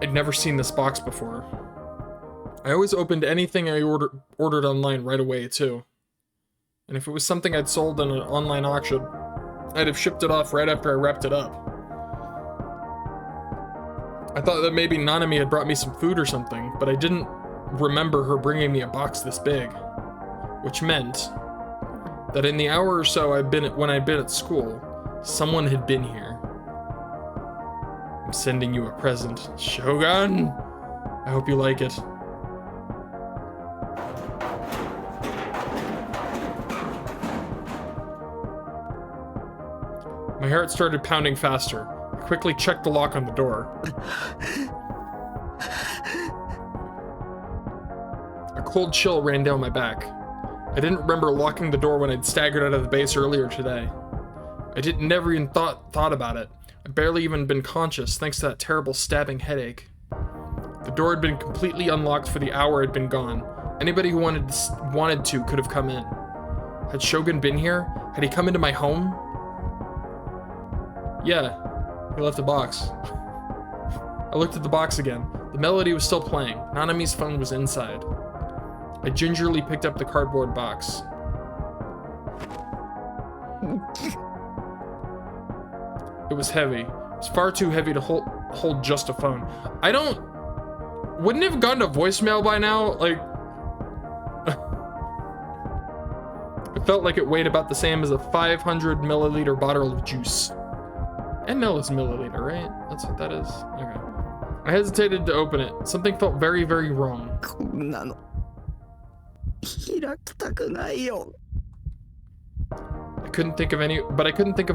I'd never seen this box before. I always opened anything I ordered online right away, too. And if it was something I'd sold in an online auction, I'd have shipped it off right after I wrapped it up. I thought that maybe Nanami had brought me some food or something, but I didn't remember her bringing me a box this big. Which meant that in the hour or so when I'd been at school, someone had been here. I'm sending you a present, Shogun. I hope you like it. My heart started pounding faster. I quickly checked the lock on the door. A cold chill ran down my back. I didn't remember locking the door when I'd staggered out of the base earlier today. I never even thought about it. I'd barely even been conscious thanks to that terrible stabbing headache. The door had been completely unlocked for the hour I'd been gone. Anybody who wanted to could have come in. Had Shogun been here? Had he come into my home? Yeah, he left a box. I looked at the box again. The melody was still playing. Nanami's phone was inside. I gingerly picked up the cardboard box. It was heavy. It was far too heavy to hold just a phone. Wouldn't it have gone to voicemail by now? Like, it felt like it weighed about the same as a 500 milliliter bottle of juice. ML is milliliter, right? That's what that is? Okay. I hesitated to open it. Something felt very, very wrong. I couldn't think of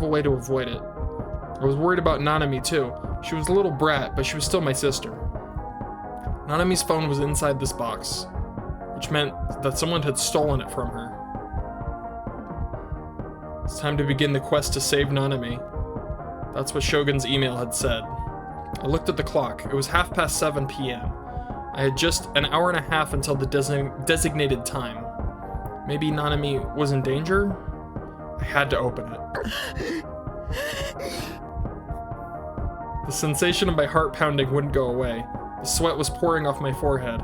a way to avoid it. I was worried about Nanami too. She was a little brat, but she was still my sister. Nanami's phone was inside this box, which meant that someone had stolen it from her. It's time to begin the quest to save Nanami. That's what Shogun's email had said. I looked at the clock. It was 7:30 p.m. I had just an hour and a half until the designated time. Maybe Nanami was in danger? I had to open it. The sensation of my heart pounding wouldn't go away. The sweat was pouring off my forehead.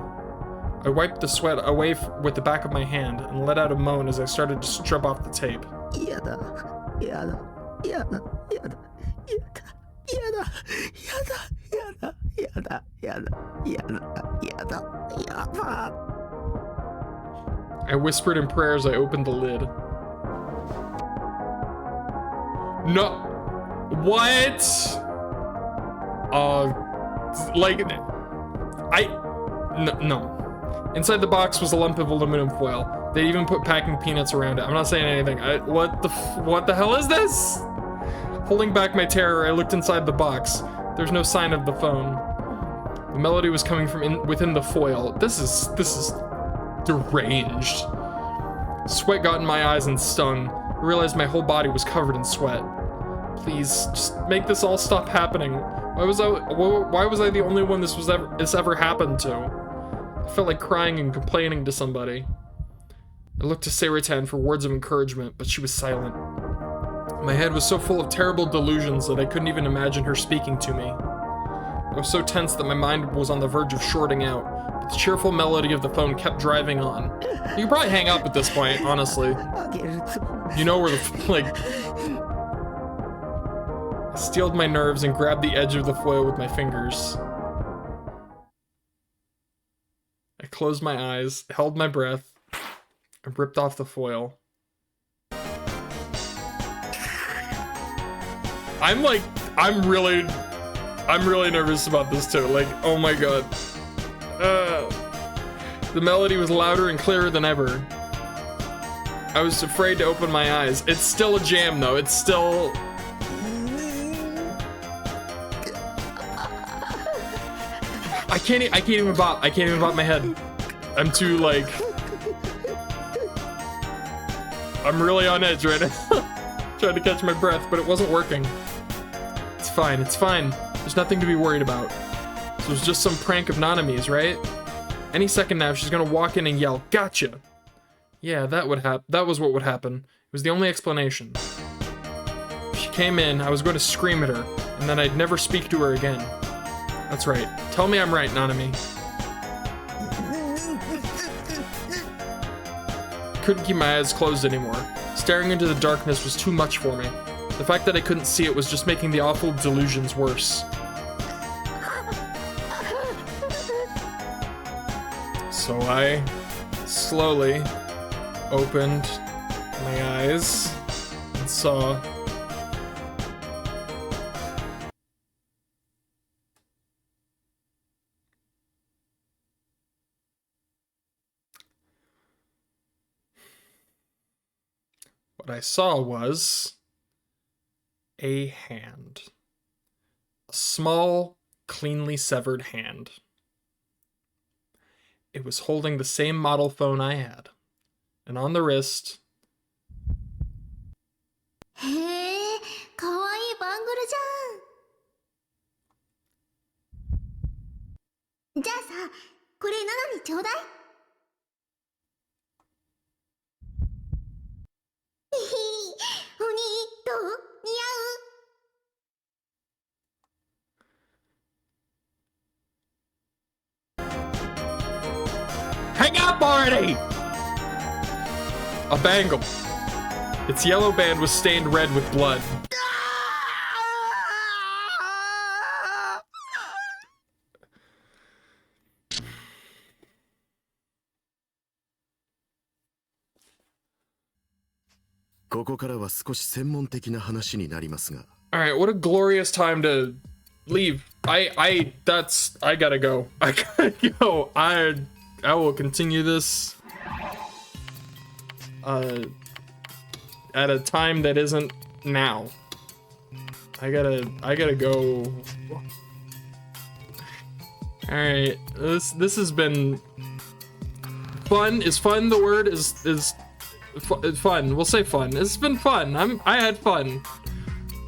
I wiped the sweat away with the back of my hand and let out a moan as I started to strip off the tape. I whispered in prayer as I opened the lid. No. What? No. Inside the box was a lump of aluminum foil. They even put packing peanuts around it. I'm not saying anything. What the hell is this? Holding back my terror, I looked inside the box. There's no sign of the phone. The melody was coming from within the foil. This is deranged. Sweat got in my eyes and stung. I realized my whole body was covered in sweat. Please, just make this all stop happening. Why was I the only one this ever happened to? I felt like crying and complaining to somebody. I looked to Seiritan for words of encouragement, but she was silent. My head was so full of terrible delusions that I couldn't even imagine her speaking to me. I was so tense that my mind was on the verge of shorting out, but the cheerful melody of the phone kept driving on. You can probably hang up at this point, honestly. You know where I steeled my nerves and grabbed the edge of the foil with my fingers. I closed my eyes, held my breath, and ripped off the foil. I'm really nervous about this too. Like, oh my god. The melody was louder and clearer than ever. I was afraid to open my eyes. It's still a jam though. It's still... I can't even bop. I can't even bop my head. I'm too like... I'm really on edge right now. Trying to catch my breath, but it wasn't working. It's fine, it's fine. There's nothing to be worried about. So it was just some prank of Nanami's, right? Any second now, she's gonna walk in and yell, "Gotcha!" Yeah, that was what would happen. It was the only explanation. If she came in, I was going to scream at her, and then I'd never speak to her again. That's right. Tell me I'm right, Nanami. I couldn't keep my eyes closed anymore. Staring into the darkness was too much for me. The fact that I couldn't see it was just making the awful delusions worse. So I slowly opened my eyes and saw what I saw was a hand. A small, cleanly severed hand. It was holding the same model phone I had. And on the wrist... へえ、かわいいバングルじゃん。じゃあさ、これナナにちょうだい。ひひ、お兄、どう？似合う？ Hang up already! A bangle. Its yellow band was stained red with blood. Alright, what a glorious time to leave. I gotta go. I gotta go. I will continue this at a time that isn't now. I gotta go. All right, this has been fun. Is fun the word? Is fun? We'll say fun. It's been fun. I had fun.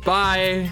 Bye.